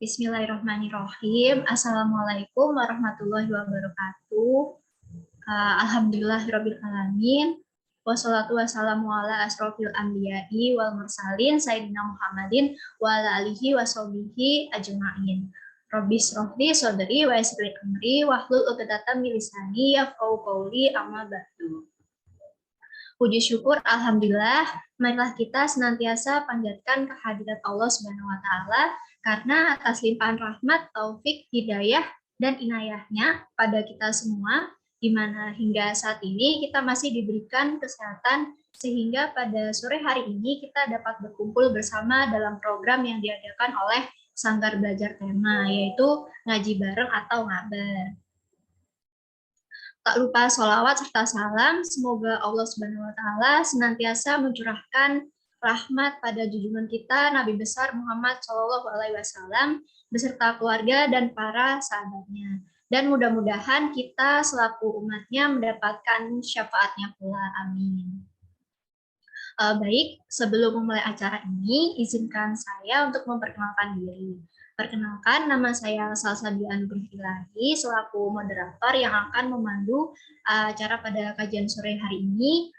Bismillahirrahmanirrahim. Assalamualaikum warahmatullahi wabarakatuh. Alhamdulillahirabbil alamin. Wassalatu wassalamu ala asrofil anbiya'i wal mursalin sayyidina Muhammadin wa ala alihi washabihi ajma'in. Rabbis rohli sodri wa yassir li amri wahlul 'uqdatam min lisani yafqahu qawli amma ba'du. Puji syukur alhamdulillah, marilah kita senantiasa panjatkan kehadirat Allah Subhanahu wa taala karena atas limpahan rahmat, taufik, hidayah dan inayahnya pada kita semua, di mana hingga saat ini kita masih diberikan kesehatan sehingga pada sore hari ini kita dapat berkumpul bersama dalam program yang diadakan oleh Sanggar Belajar Tema, yaitu ngaji bareng atau ngabar. Tak lupa sholawat serta salam, semoga Allah Subhanahu wa taala senantiasa mencurahkan rahmat pada junjungan kita Nabi besar Muhammad Shallallahu alaihi wasallam beserta keluarga dan para sahabatnya. Dan mudah-mudahan kita selaku umatnya mendapatkan syafaatnya pula. Amin. Baik, sebelum memulai acara ini, izinkan saya untuk memperkenalkan diri. Perkenalkan, nama saya Salsabila Nugrahilahi, selaku moderator yang akan memandu acara pada kajian sore hari ini.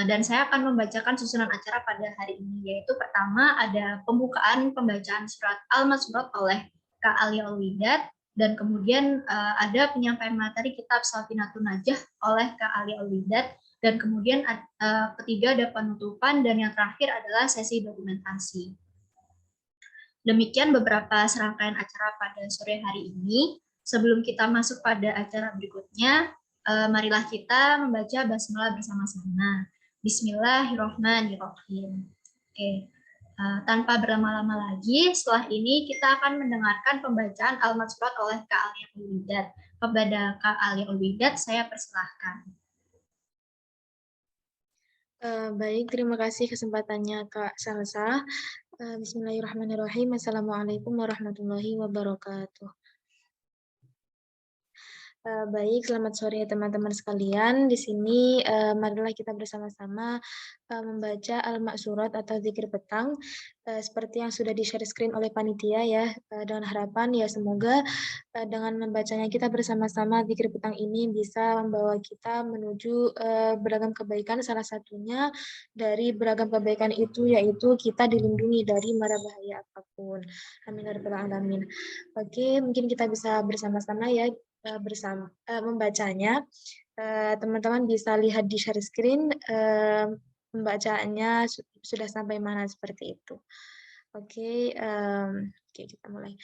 Dan saya akan membacakan susunan acara pada hari ini, yaitu pertama ada pembukaan pembacaan surat Al-Mas'urat oleh Kak Alia Alwidat, dan kemudian ada penyampaian materi kitab Safinatun Najah oleh Kak Alia Alwidat, dan kemudian ketiga ada penutupan, dan yang terakhir adalah sesi dokumentasi. Demikian beberapa serangkaian acara pada sore hari ini. Sebelum kita masuk pada acara berikutnya, marilah kita membaca basmalah bersama-sama. Bismillahirrahmanirrahim. Oke, tanpa berlama-lama lagi, setelah ini kita akan mendengarkan pembacaan Al-Mas'urat oleh Kak Alia Alwidat. Kepada Kak Alia Alwidat, saya persilahkan. Baik, terima kasih kesempatannya Kak Salsa. Bismillahirrahmanirrahim. Assalamualaikum warahmatullahi wabarakatuh. Baik, selamat sore teman-teman sekalian. Di sini marilah kita bersama-sama membaca Al-Ma'surat atau zikir petang seperti yang sudah di-share screen oleh panitia ya. Dengan harapan ya semoga dengan membacanya kita bersama-sama zikir petang ini bisa membawa kita menuju beragam kebaikan. Salah satunya dari beragam kebaikan itu yaitu kita dilindungi dari mara bahaya apapun. Amin ya rabbal alamin. Oke, mungkin kita bisa bersama-sama ya membacanya. Teman-teman bisa lihat di share screen pembacaannya sudah sampai mana seperti itu. Oke, kita mulai.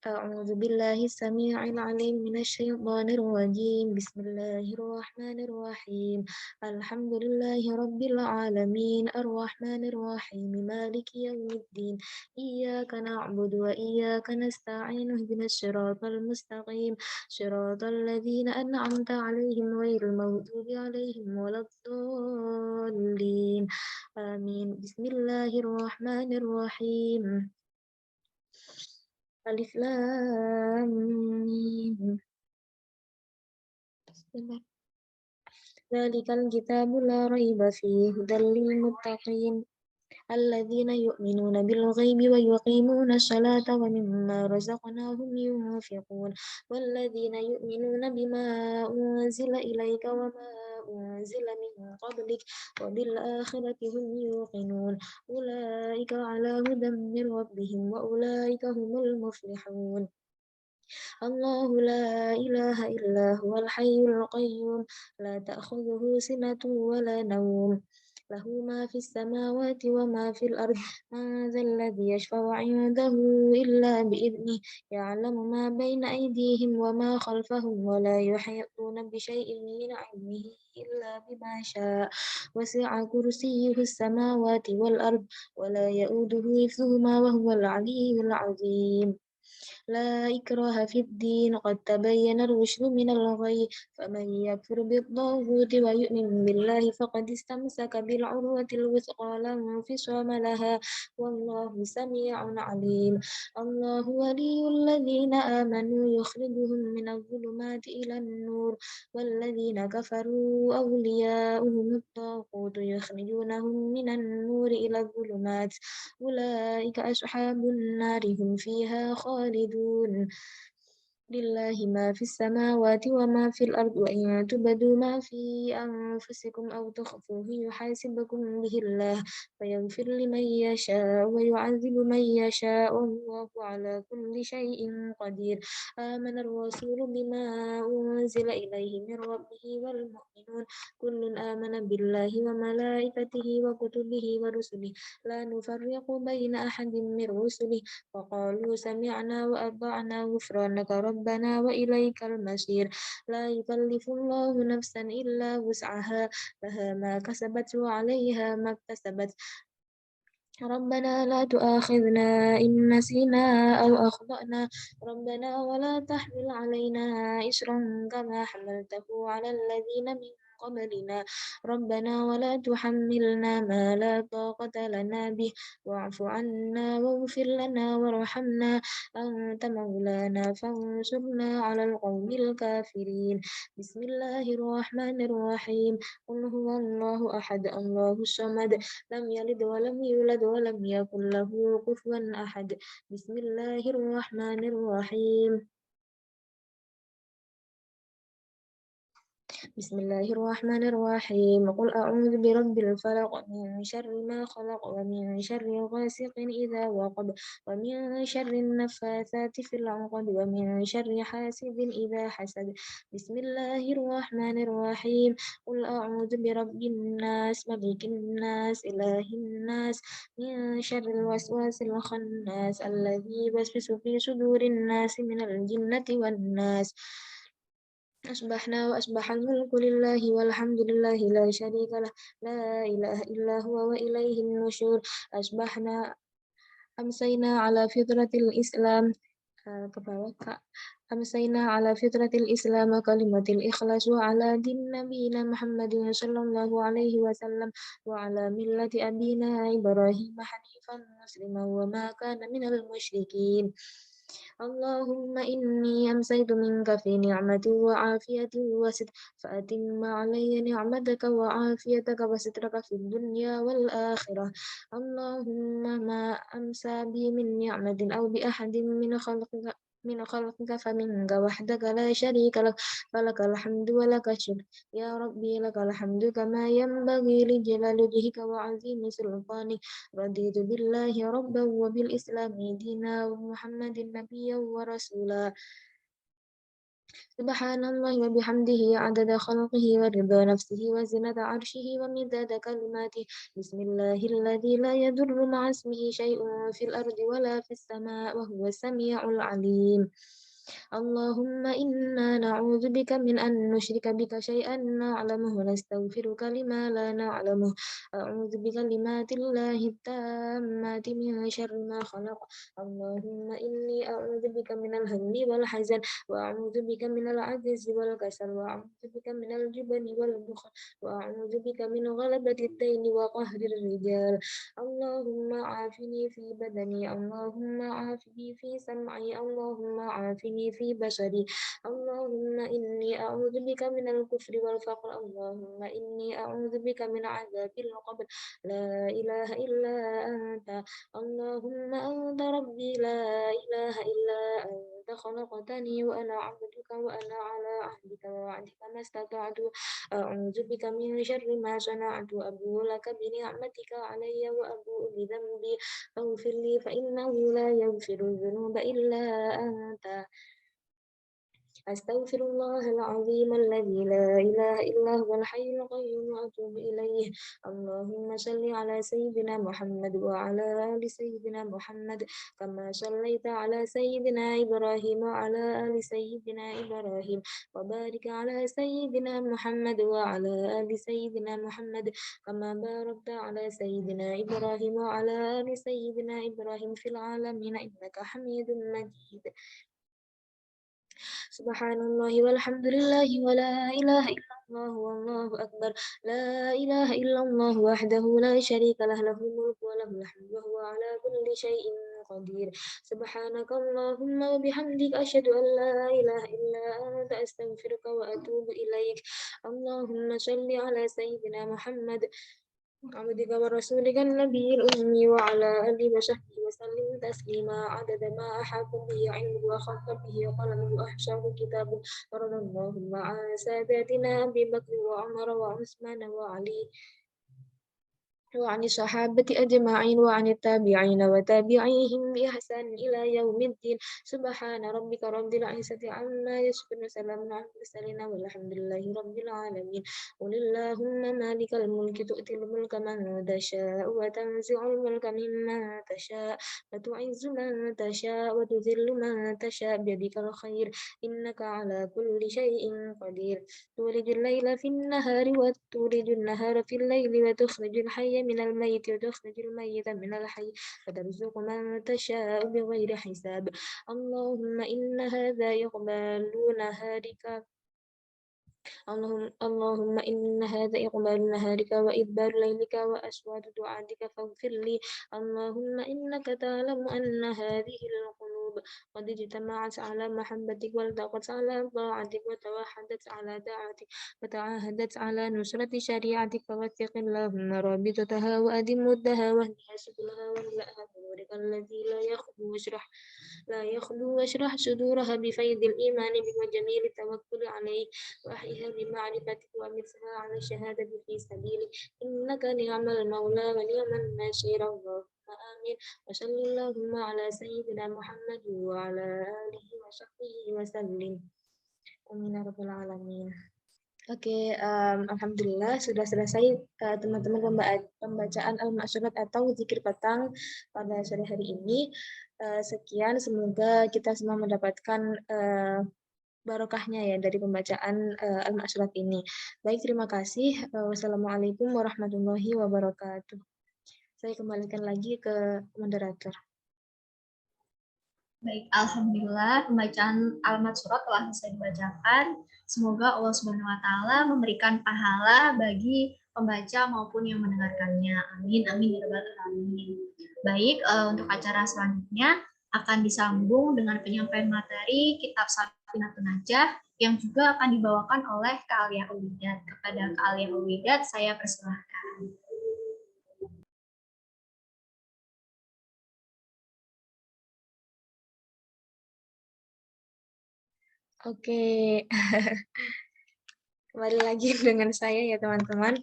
أعوذ بالله السميع العليم من الشيطان الرجيم بسم الله الرحمن الرحيم الحمد لله رب العالمين الرحمن الرحيم مالك يوم الدين إياك نعبد وإياك نستعين اهدنا الصراط المستقيم صراط الذين أنعمت عليهم غير المغضوب عليهم ولا الضالين آمين بسم الله الرحمن الرحيم Alif Lam Mim. Dzalikal kitabu la raiba fihi hudal lil muttaqin alladzina yu'minuna bil ghaibi wa yuqimuna sholata wa mimma razaqnahum yunfiqun walladzina yu'minuna bima unzila ilayka wa ma unzila min qablik wa bil akhirati hum yuqinun ulaika ala hudan min rabbihim wa ulaika humul muflihun. الله لا إله إلا هو الحي القيوم لا تأخذه سنة ولا نوم له ما في السماوات وما في الأرض من ذا الذي يشفع عنده إلا بإذنه يعلم ما بين أيديهم وما خلفهم ولا يحيطون بشيء من علمه إلا بما شاء وسع كرسيه السماوات والأرض ولا يؤوده حفظهما وهو العلي العظيم. لا إكراه في الدين قد تبين الرشد من الغي فمن يكفر بالطاغوت ويؤمن بالله فقد استمسك بالعروة الوثقى لا انفصام لها والله سميع عليم الله ولي الذين آمنوا يخرجهم من الظلمات إلى النور والذين كفروا أولياؤهم الطاغوت يخرجونهم من النور إلى الظلمات أولئك أصحاب النار هم فيها خالدون لله ما في السماوات وما في الأرض وإن تبدوا ما في أنفسكم أو تخفوه يحاسبكم به الله فيغفر لمن يشاء ويعذب من يشاء والله على كل شيء قدير آمن الرسول بما أنزل إليه من ربه والمؤمنون كل آمن بالله وملائكته وكتبه ورسله لا نفرق بين أحد من رسله وقالوا سمعنا وأطعنا غفرانك ربنا وإليك المصير لا يكلف الله نفسا إلا وسعها لها ما كسبت وعليها ما اكتسبت ربنا لا تؤاخذنا إن نسينا أو أخطأنا ربنا ولا تحمل علينا إسرا كما حملته على الذين من قبلنا ربنا ولا تحملنا ما لا طاقة لنا به واعف عنا واغفر لنا وارحمنا أنت مولانا فانصرنا على القوم الكافرين بسم الله الرحمن الرحيم قل هو الله أحد الله الصمد لم يلد ولم يولد ولم يكن له كفوا أحد بسم الله الرحمن الرحيم بسم الله الرحمن الرحيم قل أعوذ برب الفلق من شر ما خلق ومن شر غاسق إذا وقب ومن شر النفاثات في العقد ومن شر حاسد إذا حسد بسم الله الرحمن الرحيم قل أعوذ برب الناس ملك الناس إله الناس من شر الوسواس الخناس الذي يوسوس في صدور الناس من الجنة والناس أصبحنا وأصبح الملك لله والحمد لله لا شريك له لا إله إلا هو وإليه النشور أصبحنا أمسينا على فطرة الإسلام كفاوة أمسينا على فطرة الإسلام كلمة الإخلاص وعلى دين نبينا محمد صلى الله عليه وسلم وعلى ملة أبينا إبراهيم حنيفا مسلما وما كان من المشركين اللهم إني أمسيت منك في نعمة وعافية وستر فأتم علي نعمتك وعافيتك وسترك في الدنيا والآخرة اللهم ما أمسى بي من نعمة أو بأحد من خلقك فمنك وحدك لا شريك لك فلك الحمد ولك الشكر يا ربي لك الحمد كما ينبغي لجلال وجهك وعظيم سلطانك رضيت بالله ربا وبالإسلام دينا ومحمد نبيا ورسولا سبحان الله وبحمده عدد خلقه ورضا نفسه وزنة عرشه ومداد كلماته بسم الله الذي لا يضر مع اسمه شيء في الأرض ولا في السماء وهو السميع العليم اللهم إنا نعوذ بك من أن نشرك بك شيئا نعلمه ونستغفرك لما لا نعلمه أعوذ بكلمات الله التامات من شر ما خلق اللهم إني أعوذ بك من الهم والحزن وأعوذ بك من العجز والكسل وأعوذ بك من الجبن والبخل وأعوذ بك من غلبة الدين وقهر الرجال اللهم عافني في بدني اللهم عافني في سمعي اللهم عافني في بصري اللهم إني أعوذ بك من الكفر والفقر اللهم إني أعوذ بك من عذاب القبر لا إله إلا أنت اللهم أنت ربي لا إله إلا أنت خلقتني وأنا عبدك وأنا على عهدك ووعدك ما استطعت أعوذ بك من شر ما صنعت أبوء لك بنعمتك علي وأبوء بذنبي فاغفر لي فإنه لا يغفر الذنوب إلا أنت Astaghfirullah al-azim alladzi la ilaha illa huwal hayyul qayyum wa atubu ilaih. Allahumma shalli ala sayyidina Muhammad wa ala ali sayyidina Muhammad kama shallaita ala sayyidina Ibrahim wa ala ali sayyidina Ibrahim wa barik ala sayyidina Muhammad wa ala ali sayyidina Muhammad kama barakta ala sayyidina Ibrahim wa ala ali sayyidina Ibrahim fil alamin innaka Hamidum Majid. Subhanallah walhamdulillah wa la ilaha illallah wallahu akbar. La ilaha illallah wahdahu la syarika lah, lahul mulku wa lahul hamdu wa huwa ala kulli syai'in qadir. Subhanakallahumma wa bihamdika asyhadu an la ilaha illa anta astaghfiruka wa atubu ilaik. Allahumma shalli ala sayyidina Muhammad عبدك ورسولك النبي الأمي وعلى آله وصحبه وسلم تسليما عدد ما أحاط به علمه وخط به قلمه وأحصاه كتابه. ورضى اللهم عن ساداتنا أبي بكر وعمر وعثمان وعلي وعن الصحابة أجمعين وعن التابعين وتابعيهم بإحسان إلى يوم الدين. سبحان ربك رب العزة عما يصفون وسلام على المرسلين والحمد لله رب العالمين. قل اللهم مالك الملك تؤتي الملك من تشاء وتنزع الملك ممن تشاء وتعز من تشاء وتذل من تشاء بيدك الخير إنك على كل شيء قدير. تولج الليل في النهار وتولج النهار في الليل وتخرج الحي من الميت وتخرج الميت من الحي وترزق من تشاء بغير حساب. اللهم إن هذا يقبل نهارك اللهم إن هذا إقبال نهارك وإدبار ليلك وأصوات دعاتك فاغفر لي. اللهم إنك تعلم أن هذه القلوب قد اجتمعت على محبتك والتقت على طاعتك وتوحدت على طاعتك وتعاهدت على نصرة شريعتك فوثق اللهم رابطتها وأدم مدها واهدها سبلها واملأها بنورك الذي لا يخلو واشرح صدورها بفيض الإيمان بك وجميل التوكل عليك وأحيها بمعرفتك وأمتها على الشهادة في سبيلك إنك نعم المولى ونعم النصير. اللهم آمين. وصلى اللهم على سيدنا محمد وعلى آله وصحبه وسلم. Amin ya rabbal alamin. Oke, alhamdulillah sudah selesai teman-teman pembacaan al-ma'syurat atau zikir petang pada sore hari ini. Sekian, semoga kita semua mendapatkan barokahnya ya dari pembacaan al-ma'syurat ini. Baik, terima kasih. Wassalamualaikum warahmatullahi wabarakatuh. Saya kembalikan lagi ke moderator. Baik, alhamdulillah pembacaan al-ma'syurat telah selesai dibacakan. Semoga Allah Subhanahu wa taala memberikan pahala bagi pembaca maupun yang mendengarkannya. Amin amin ya rabbal alamin. Baik, untuk acara selanjutnya akan disambung dengan penyampaian materi kitab Safinatun Najah yang juga akan dibawakan oleh Kak Alia Uwidat. Kepada Kak Alia Uwidat saya persilahkan. Oke, kembali lagi dengan saya ya teman-teman.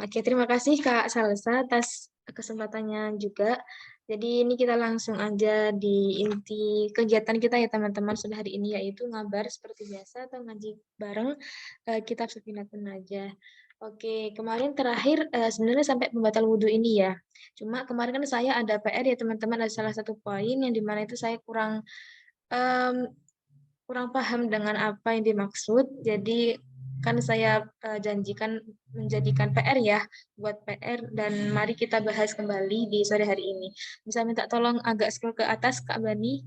Oke, terima kasih Kak Salsa atas kesempatannya juga. Jadi ini kita langsung aja di inti kegiatan kita ya teman-teman sudah hari ini, yaitu ngabar seperti biasa atau ngaji bareng kitab Safinatun Najah. Oke, kemarin terakhir sebenarnya sampai pembatal wudhu ini ya. Cuma kemarin kan saya ada PR ya teman-teman, ada salah satu poin yang dimana itu saya kurang paham dengan apa yang dimaksud. Jadi kan saya janjikan menjadikan PR ya, buat PR, dan mari kita bahas kembali di sore hari ini. Bisa minta tolong agak scroll ke atas Kak Bani?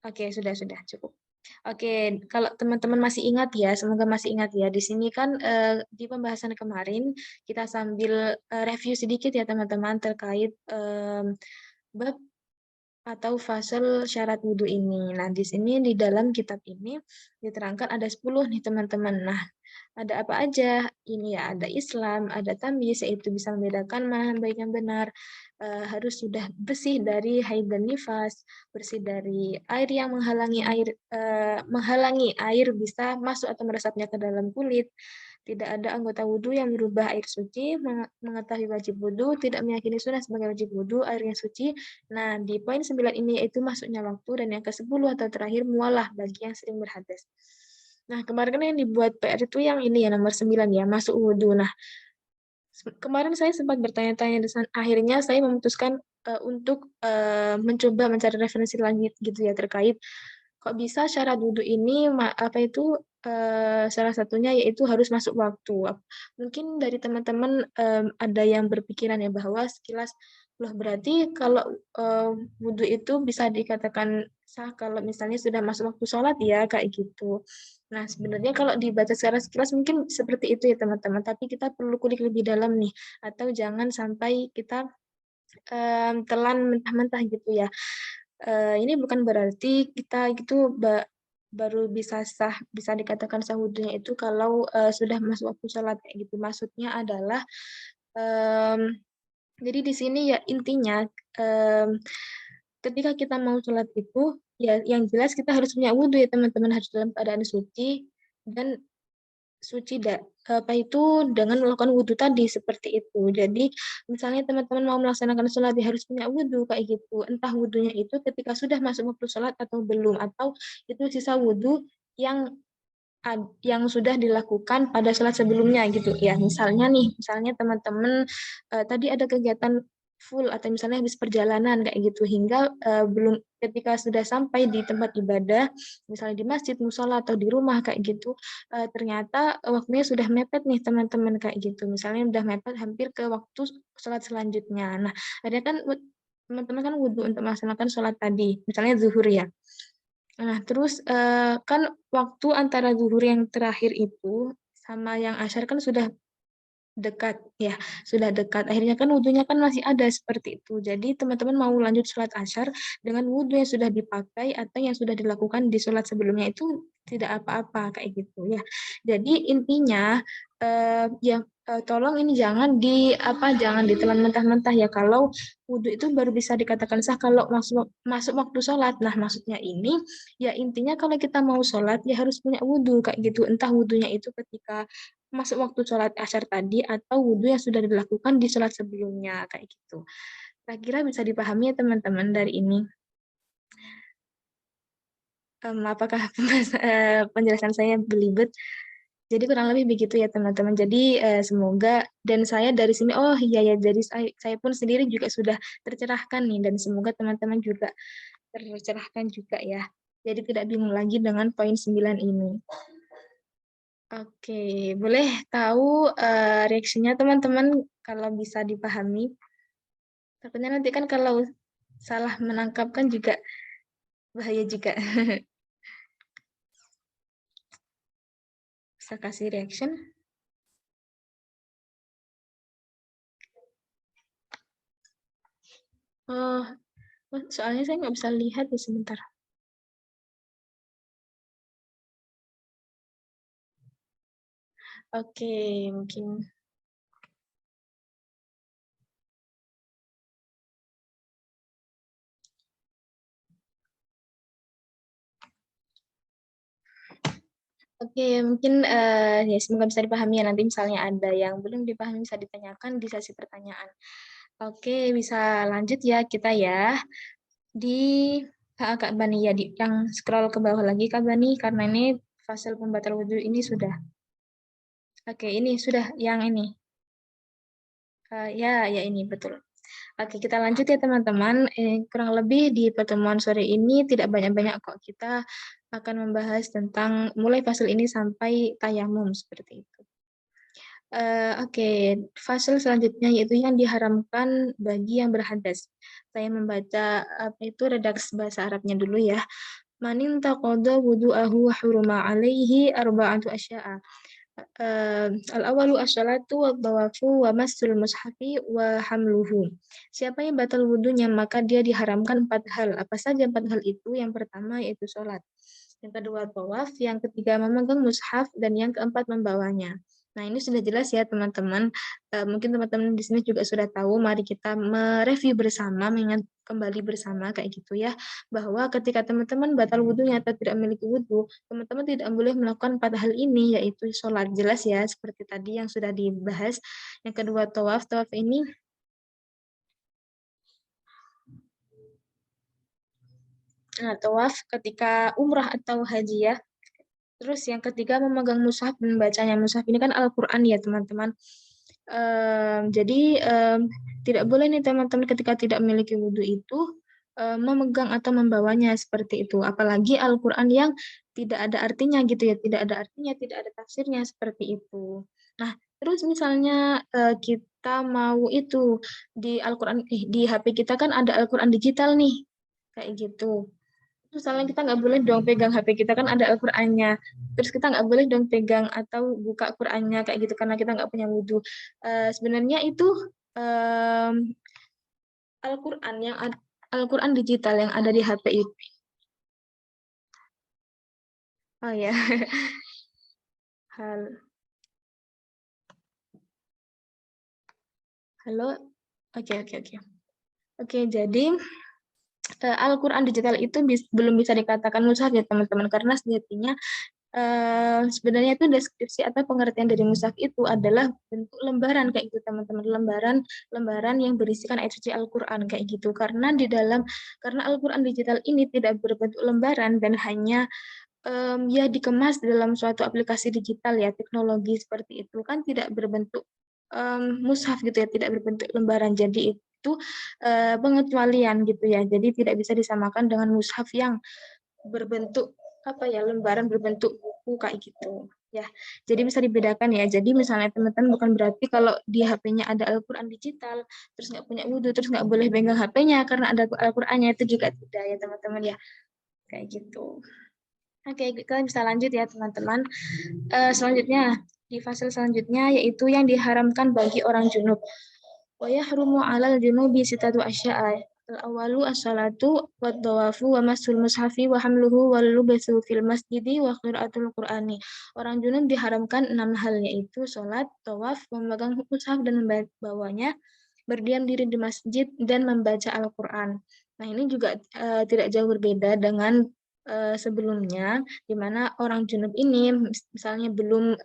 Oke, sudah cukup. Oke, kalau teman-teman masih ingat ya, semoga masih ingat ya. Di sini kan di pembahasan kemarin kita sambil review sedikit ya teman-teman terkait bab atau fasal syarat wudhu ini. Nah, di sini di dalam kitab ini diterangkan ada 10 nih teman-teman. Nah, ada apa aja? Ini ya, ada Islam, ada tamyiz, yaitu bisa membedakan mana baik yang benar, harus sudah bersih dari haid dan nifas, bersih dari air yang menghalangi air bisa masuk atau meresapnya ke dalam kulit, Tidak ada anggota wudhu yang merubah air suci, mengetahui wajib wudhu, tidak meyakini sunnah sebagai wajib wudhu, airnya suci. Nah, di poin 9 ini yaitu masuknya waktu, dan yang ke-10 atau terakhir mualah bagi yang sering berhadas. Nah, kemarin kan yang dibuat PR itu yang ini ya, nomor 9 ya, masuk wudhu. Nah, kemarin saya sempat bertanya-tanya, dan akhirnya saya memutuskan untuk mencoba mencari referensi lanjut gitu ya, terkait kok bisa syarat wudhu ini salah satunya yaitu harus masuk waktu. Mungkin dari teman-teman ada yang berpikiran ya bahwa sekilas loh berarti kalau wudhu itu bisa dikatakan sah kalau misalnya sudah masuk waktu sholat ya kayak gitu. Nah, sebenarnya kalau dibaca secara sekilas mungkin seperti itu ya teman-teman, tapi kita perlu kulik lebih dalam nih, atau jangan sampai kita telan mentah-mentah gitu ya. Ini bukan berarti kita gitu baru bisa sah, bisa dikatakan sah wudhunya itu kalau sudah masuk waktu sholat kayak gitu. Maksudnya adalah jadi di sini ya intinya ketika kita mau sholat itu ya yang jelas kita harus punya wudhu ya teman-teman, harus dalam keadaan suci dan apa itu dengan melakukan wudhu tadi seperti itu. Jadi misalnya teman-teman mau melaksanakan sholat ya harus punya wudhu kayak gitu. Entah wudhunya itu ketika sudah masuk waktu sholat atau belum, atau itu sisa wudhu yang yang sudah dilakukan pada sholat sebelumnya gitu ya. Misalnya teman-teman tadi ada kegiatan full atau misalnya habis perjalanan kayak gitu, hingga belum, ketika sudah sampai di tempat ibadah misalnya di masjid, musola atau di rumah kayak gitu, ternyata waktunya sudah mepet nih teman-teman kayak gitu, misalnya udah mepet hampir ke waktu sholat selanjutnya. Nah, ada kan teman-teman kan wudhu untuk melaksanakan sholat tadi, misalnya zuhur ya. Nah, terus kan waktu antara zuhur yang terakhir itu sama yang asyar kan sudah dekat ya, sudah dekat. Akhirnya kan wudhunya kan masih ada seperti itu. Jadi teman-teman mau lanjut sholat asyar dengan wudhu yang sudah dipakai atau yang sudah dilakukan di sholat sebelumnya itu tidak apa-apa kayak gitu ya. Jadi intinya tolong ini jangan ditelan mentah-mentah ya, kalau wudhu itu baru bisa dikatakan sah kalau masuk waktu sholat. Nah, maksudnya ini ya intinya kalau kita mau sholat ya harus punya wudhu kayak gitu. Entah wudhunya itu ketika masuk waktu sholat asyar tadi atau wudhu yang sudah dilakukan di sholat sebelumnya kayak gitu. Kira-kira bisa dipahami ya teman-teman dari ini. Apakah penjelasan saya belibet? Jadi kurang lebih begitu ya teman-teman. Jadi semoga, dan saya dari sini, oh iya ya, jadi saya pun sendiri juga sudah tercerahkan nih, dan semoga teman-teman juga tercerahkan juga ya. Jadi tidak bingung lagi dengan poin 9 ini. Oke, boleh tahu reaksinya teman-teman kalau bisa dipahami? Takutnya nanti kan kalau salah menangkap kan juga bahaya juga. Bisa kasih reaction? Oh, soalnya saya nggak bisa lihat ya sebentar. Oke, mungkin. Oke, mungkin ya semoga bisa dipahami ya. Nanti misalnya ada yang belum dipahami bisa ditanyakan di sesi pertanyaan. Oke, bisa lanjut ya kita ya. Di Kak Bani ya, yang scroll ke bawah lagi Kak Bani, karena ini fasal pembatal wudhu ini sudah. Oke, ini sudah yang ini. Ya ini betul. Oke, kita lanjut ya teman-teman. Kurang lebih di pertemuan sore ini tidak banyak-banyak kok. Kita akan membahas tentang mulai fasal ini sampai tayamum seperti itu. Oke, fasal selanjutnya yaitu yang diharamkan bagi yang berhadas. Saya membaca apa itu redaksi bahasa Arabnya dulu ya. Manin taqadha wudu'ahu wa huruma alaihi arba'atu asya'a. Al-awalu as-salatu wa tawafu wa massul mushafi wa hamluhu. Siapa yang batal wudunya maka dia diharamkan 4 hal. Apa saja 4 hal itu? Yang pertama yaitu sholat. Yang kedua tawaf, yang ketiga memegang mushaf, dan yang keempat membawanya. Nah, ini sudah jelas ya teman-teman. Mungkin teman-teman di sini juga sudah tahu. Mari kita mereview bersama, mengingat kembali bersama kayak gitu ya, bahwa ketika teman-teman batal wudhunya atau tidak memiliki wudhu, teman-teman tidak boleh melakukan 4 hal ini, yaitu sholat. Jelas ya, seperti tadi yang sudah dibahas. Yang kedua, tawaf. Tawaf ini tawaf ketika umrah atau haji ya. Terus yang ketiga, memegang mushaf dan membacanya. Mushaf ini kan Al-Quran ya teman-teman. Jadi tidak boleh nih teman-teman ketika tidak memiliki wudhu itu memegang atau membawanya seperti itu. Apalagi Al-Quran yang tidak ada artinya gitu ya, tidak ada artinya, tidak ada tafsirnya seperti itu. Nah, terus misalnya kita mau itu di Al-Quran, di HP kita kan ada Al-Quran digital nih, kayak gitu. Terus misalnya kita nggak boleh dong pegang HP kita kan ada Al-Qur'annya. Terus kita nggak boleh dong pegang atau buka Qur'annya kayak gitu karena kita nggak punya wudhu. Sebenarnya itu Al-Qur'an Al-Qur'an digital yang ada di HP itu. Oh ya. Halo. Oke, oke, oke. Oke, jadi Al-Quran digital itu belum bisa dikatakan mushaf ya teman-teman karena sejatinya sebenarnya itu deskripsi atau pengertian dari mushaf itu adalah bentuk lembaran kayak gitu teman-teman, lembaran yang berisikan ayat suci Al-Quran kayak gitu karena karena Al-Quran digital ini tidak berbentuk lembaran dan hanya ya dikemas dalam suatu aplikasi digital ya, teknologi seperti itu kan tidak berbentuk mushaf gitu ya, tidak berbentuk lembaran. Jadi itu pengecualian gitu ya. Jadi tidak bisa disamakan dengan mushaf yang berbentuk apa ya, lembaran berbentuk buku kayak gitu. Ya, jadi bisa dibedakan ya. Jadi misalnya teman-teman bukan berarti kalau di HP-nya ada Al-Quran digital, terus nggak punya wudhu, terus nggak boleh pegang HP-nya karena ada Al-Qurannya, itu juga tidak ya teman-teman ya. Kayak gitu. Oke, kita bisa lanjut ya teman-teman. Selanjutnya, di fase selanjutnya yaitu yang diharamkan bagi orang junub. Wa yahrumu 'alal junubi sitatu asya'a. Al-awwalu as-salatu wa tawafu wa masul mushafi wa hamluhu wal lubatsu fil masjidi wa qiraatul Qur'ani. Orang junub diharamkan 6 hal yaitu salat, tawaf, memegang mushaf dan membawanya, berdiam diri di masjid dan membaca Al-Qur'an. Nah, ini juga tidak jauh berbeda dengan sebelumnya, di mana orang junub ini misalnya belum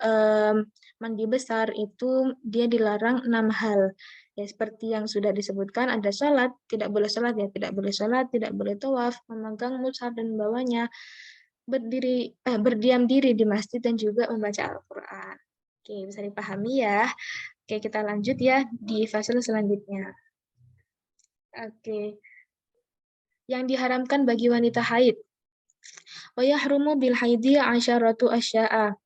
mandi besar itu dia dilarang 6 hal. Ya, seperti yang sudah disebutkan, ada sholat, tidak boleh sholat ya, tidak boleh sholat, tidak boleh tawaf, memegang mushaf dan membawanya, berdiam diri di masjid dan juga membaca Al-Quran. Oke, bisa dipahami ya. Oke, kita lanjut ya di fase selanjutnya. Oke, yang diharamkan bagi wanita haid. Wa yahrumu bil haidi 'asyaratu asya'a.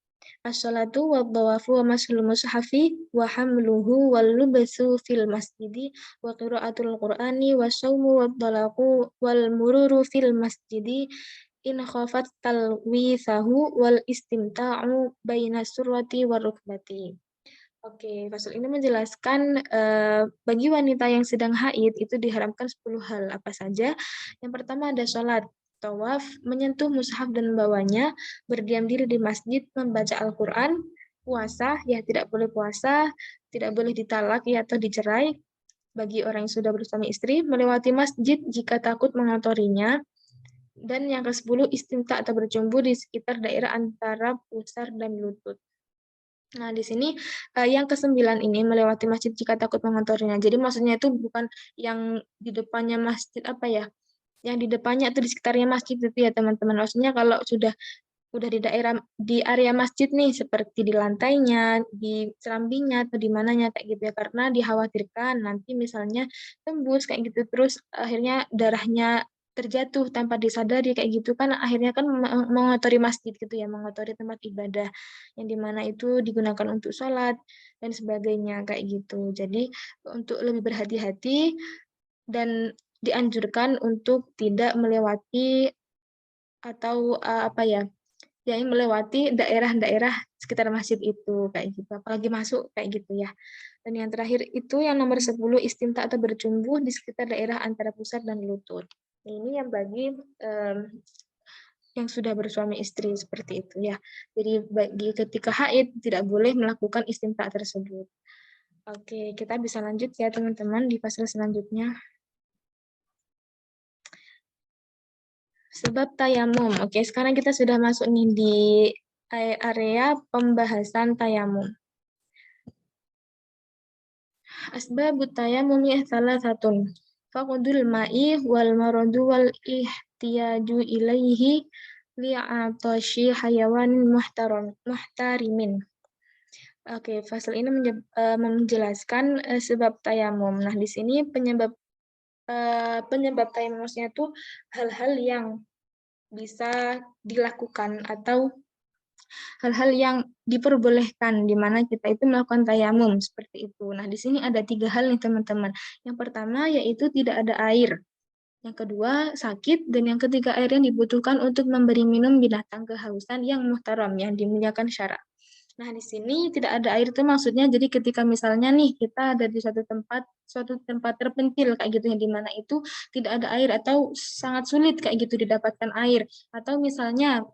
As-salatu wa dhawafu wa masul mushafi wa hamluhu wal lubasu fil masjidi wa qiraatul qur'ani wa shaumu wa talaqu wal mururu fil masjidi in khafat talwithahu wal istimta'u baina surrati wa rukbati. Oke, pasal ini menjelaskan bagi wanita yang sedang haid itu diharamkan 10 hal apa saja. Yang pertama ada sholat, tawaf, menyentuh mushaf dan membawanya, berdiam diri di masjid, membaca Al-Quran, puasa, ya tidak boleh puasa, tidak boleh ditalak ya atau dicerai bagi orang yang sudah bersuami istri, melewati masjid jika takut mengotorinya, dan yang ke-10 istimta atau berjumpa di sekitar daerah antara pusar dan lutut. Nah, di sini yang ke-9 ini melewati masjid jika takut mengotorinya. Jadi maksudnya itu bukan yang di depannya masjid apa ya? Yang di depannya atau di sekitarnya masjid itu ya, teman-teman. Maksudnya kalau udah di area masjid nih seperti di lantainya, di serambinya atau di mananya kayak gitu ya. Karena dikhawatirkan nanti misalnya tembus kayak gitu terus akhirnya darahnya terjatuh tanpa disadari kayak gitu kan akhirnya kan mengotori masjid gitu ya, mengotori tempat ibadah yang dimana itu digunakan untuk sholat dan sebagainya kayak gitu. Jadi untuk lebih berhati-hati dan dianjurkan untuk tidak melewati atau apa ya, yang melewati daerah-daerah sekitar masjid itu kayak gitu. Apalagi masuk kayak gitu ya. Dan yang terakhir itu yang nomor 10 istimta atau bercumbu di sekitar daerah antara pusar dan lutut. Ini yang sudah bersuami istri seperti itu ya. Jadi bagi ketika haid tidak boleh melakukan istimta tersebut. Oke, kita bisa lanjut ya teman-teman di pasal selanjutnya. Sebab tayamum. Oke, sekarang kita sudah masuk nih di area pembahasan tayamum. Asbabut tayamumi salasatun. Faqdul ma'i wal maradu wal ihtiyaju ilaihi li'atashi hayawan muhtarimin. Oke, fasal ini menjelaskan sebab tayamum. Nah, di sini penyebab tayamumnya itu hal-hal yang bisa dilakukan atau hal-hal yang diperbolehkan di mana kita itu melakukan tayamum seperti itu. Nah, di sini ada 3 hal nih teman-teman. Yang pertama yaitu tidak ada air. Yang kedua sakit dan yang ketiga air yang dibutuhkan untuk memberi minum binatang kehausan yang muhtaram yang dimuliakan syara. Nah, di sini tidak ada air itu maksudnya jadi ketika misalnya nih kita ada di suatu tempat terpencil kayak gitu yang di mana itu tidak ada air atau sangat sulit kayak gitu didapatkan air atau misalnya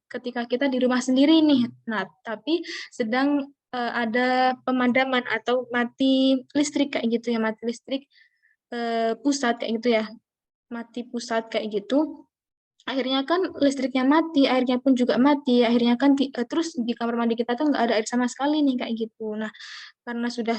ketika kita di rumah sendiri nih. Nah, tapi sedang ada pemadaman atau mati listrik kayak gitu ya, mati listrik pusat kayak gitu ya. Mati pusat kayak gitu. Akhirnya kan listriknya mati, airnya pun juga mati. Akhirnya kan terus di kamar mandi kita tuh nggak ada air sama sekali nih kayak gitu. Nah, karena sudah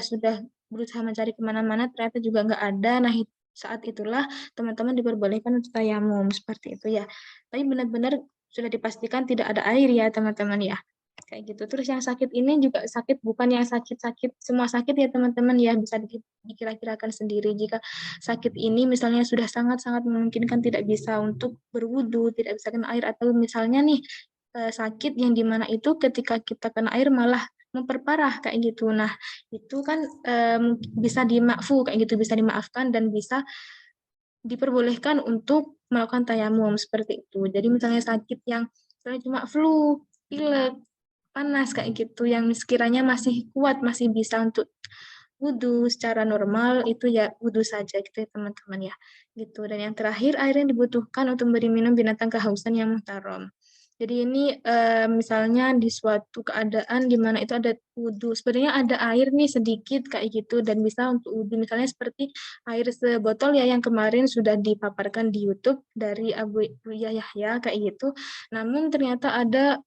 berusaha mencari kemana-mana, ternyata juga nggak ada. Nah, saat itulah teman-teman diperbolehkan untuk tayamum seperti itu ya. Tapi benar-benar sudah dipastikan tidak ada air ya teman-teman ya. Kayak gitu. Terus yang sakit ini juga sakit bukan yang sakit-sakit semua sakit ya teman-teman ya, bisa dikira-kirakan sendiri. Jika sakit ini misalnya sudah sangat-sangat memungkinkan tidak bisa untuk berwudu, tidak bisa kena air atau misalnya nih sakit yang dimana itu ketika kita kena air malah memperparah kayak gitu. Nah, itu kan bisa dimakfu kayak gitu, bisa dimaafkan dan bisa diperbolehkan untuk melakukan tayamum seperti itu. Jadi misalnya sakit yang misalnya cuma flu, pilek, panas kayak gitu yang sekiranya masih kuat, masih bisa untuk wudhu secara normal itu ya wudhu saja gitu ya teman-teman ya gitu. Dan yang terakhir air yang dibutuhkan untuk memberi minum binatang kehausan yang muhtaram. Jadi ini misalnya di suatu keadaan di mana itu ada wudhu, sebenarnya ada air nih sedikit kayak gitu dan bisa untuk wudhu misalnya seperti air sebotol ya yang kemarin sudah dipaparkan di YouTube dari Abu Yahya kayak gitu. Namun ternyata ada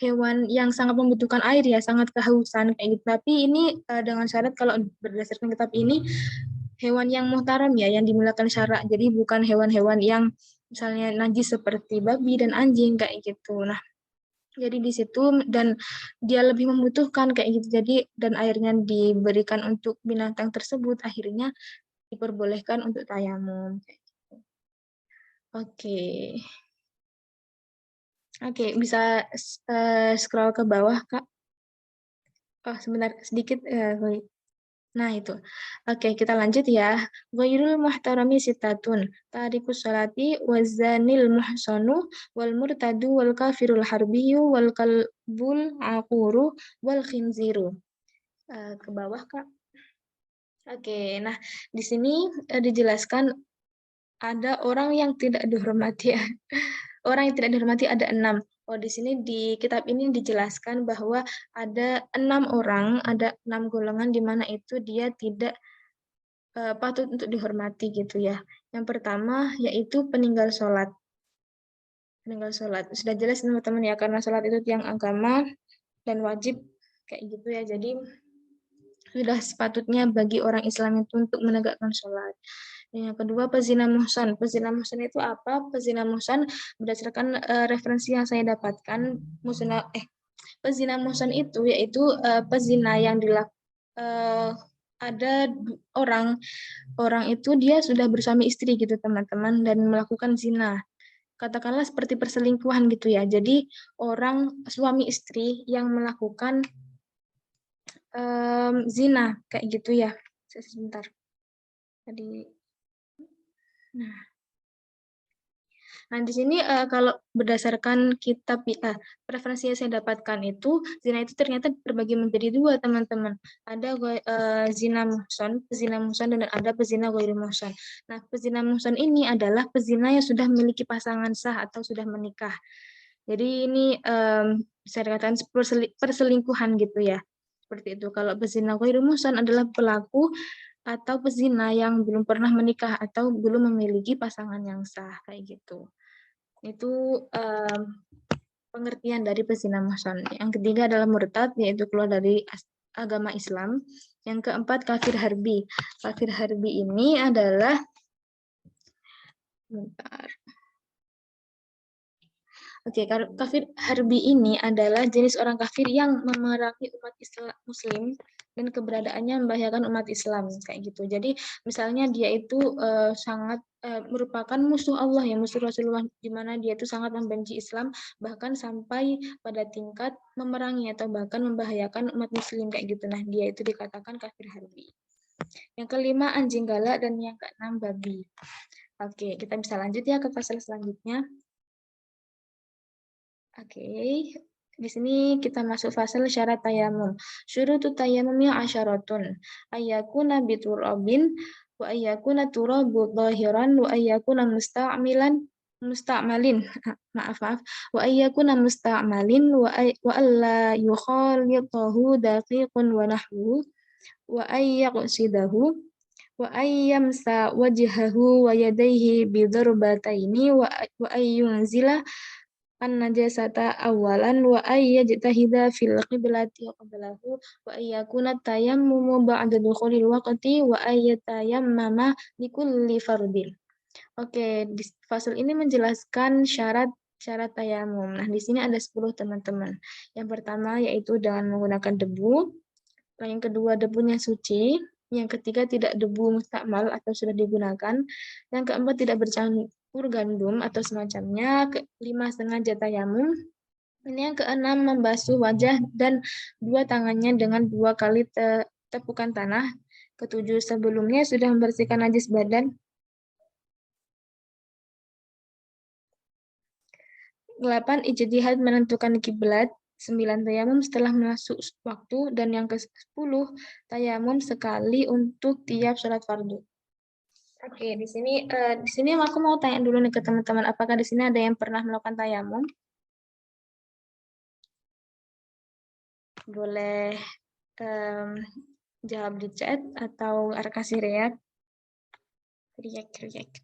hewan yang sangat membutuhkan air ya, sangat kehausan kayak gitu. Tapi ini dengan syarat kalau berdasarkan kitab ini hewan yang muhtaram ya, yang dimulakan syarak. Jadi bukan hewan-hewan yang misalnya najis seperti babi dan anjing kayak gitu. Nah, jadi di situ dan dia lebih membutuhkan kayak gitu. Jadi dan airnya diberikan untuk binatang tersebut akhirnya diperbolehkan untuk tayamum. Oke. Oke, bisa scroll ke bawah, Kak. Oh, sebentar sedikit Nah, itu. Oke, kita lanjut ya. Ghairul muhtarami sitatun. Tarikus salati wazanil muhsanu wal murtadu wal kafirul harbiyu wal kalbul aquru wal khinziru. Ke bawah, Kak. Oke, nah di sini dijelaskan ada orang yang tidak dihormati ya. Orang yang tidak dihormati ada 6. Oh, di sini di kitab ini dijelaskan bahwa ada 6 orang, ada 6 golongan di mana itu dia tidak patut untuk dihormati gitu ya. Yang pertama yaitu peninggal sholat. Peninggal sholat. Sudah jelas teman-teman ya, karena sholat itu tiang agama dan wajib kayak gitu ya. Jadi sudah sepatutnya bagi orang Islam itu untuk menegakkan sholat. Yang kedua, pezina muhsan. Pezina muhsan itu apa? Pezina muhsan berdasarkan referensi yang saya dapatkan, pezina muhsan itu yaitu pezina yang ada orang itu dia sudah bersuami istri gitu teman-teman dan melakukan zina. Katakanlah seperti perselingkuhan gitu ya. Jadi orang suami istri yang melakukan zina kayak gitu ya. Sebentar. Tadi nah Nah, di sini kalau berdasarkan kitab referensi yang saya dapatkan itu, zina itu ternyata terbagi menjadi dua, teman-teman. Ada zina muhsan, dan ada pezina ghairu muhsan. Nah, pezina muhsan ini adalah pezina yang sudah memiliki pasangan sah atau sudah menikah. Jadi ini bisa dikatakan perselingkuhan gitu ya. Seperti itu. Kalau pezina ghairu muhsan adalah pelaku atau pezina yang belum pernah menikah atau belum memiliki pasangan yang sah, kayak gitu. Itu pengertian dari pezina muhsan. Yang ketiga adalah murtad, yaitu keluar dari agama Islam. Yang keempat kafir harbi. Kafir harbi ini adalah kafir harbi ini adalah jenis orang kafir yang memerangi umat Islam Muslim dan keberadaannya membahayakan umat Islam, kayak gitu. Jadi misalnya dia itu sangat merupakan musuh Allah ya, musuh Rasulullah, di mana dia itu sangat membenci Islam, bahkan sampai pada tingkat memerangi atau bahkan membahayakan umat Muslim, kayak gitu. Nah, dia itu dikatakan kafir harbi. Yang kelima anjing galak, dan yang keenam babi. Oke, kita bisa lanjut ya ke pasal selanjutnya. Oke, di sini kita masuk fase syarat tayamum. Syurutu tayamum ya asyaratun. Ayyakuna biturabin, wa ayyakuna turabu dhahiran, wa ayyakuna musta'malin. Maaf. Wa ayyakuna musta'malin, wa alla yukhalitahu daqiqun wa nahwu, wa ayyaqsidahu, wa ayyamsa wajhahu wa yadayhi bidarbataini, wa ayyunzila an-najasata awalan, wa ayyajtahida fil qiblati qablahu, wa ayyakuna tayammumu ba'da dukhulil waqti, wa ayyatayammama likulli fardin. Oke, di fasal ini menjelaskan syarat tayamum. Nah, di sini ada 10, teman-teman. Yang pertama yaitu dengan menggunakan debu. Yang kedua, debunya suci. Yang ketiga, tidak debu mustakmal atau sudah digunakan. Yang keempat, tidak bercampur gandum atau semacamnya. Kelima, sengaja tayamum. Ini yang keenam, membasuh wajah dan 2 tangannya dengan 2 kali tepukan tanah. Ketujuh, sebelumnya sudah membersihkan najis badan. 8, ijtihad menentukan kiblat. 9, tayamum setelah masuk waktu. Dan yang ke-10, tayamum sekali untuk tiap sholat fardu. Oke, di sini aku mau tanya dulu nih ke teman-teman, apakah di sini ada yang pernah melakukan tayamum? Boleh jawab di chat atau kasih react. React.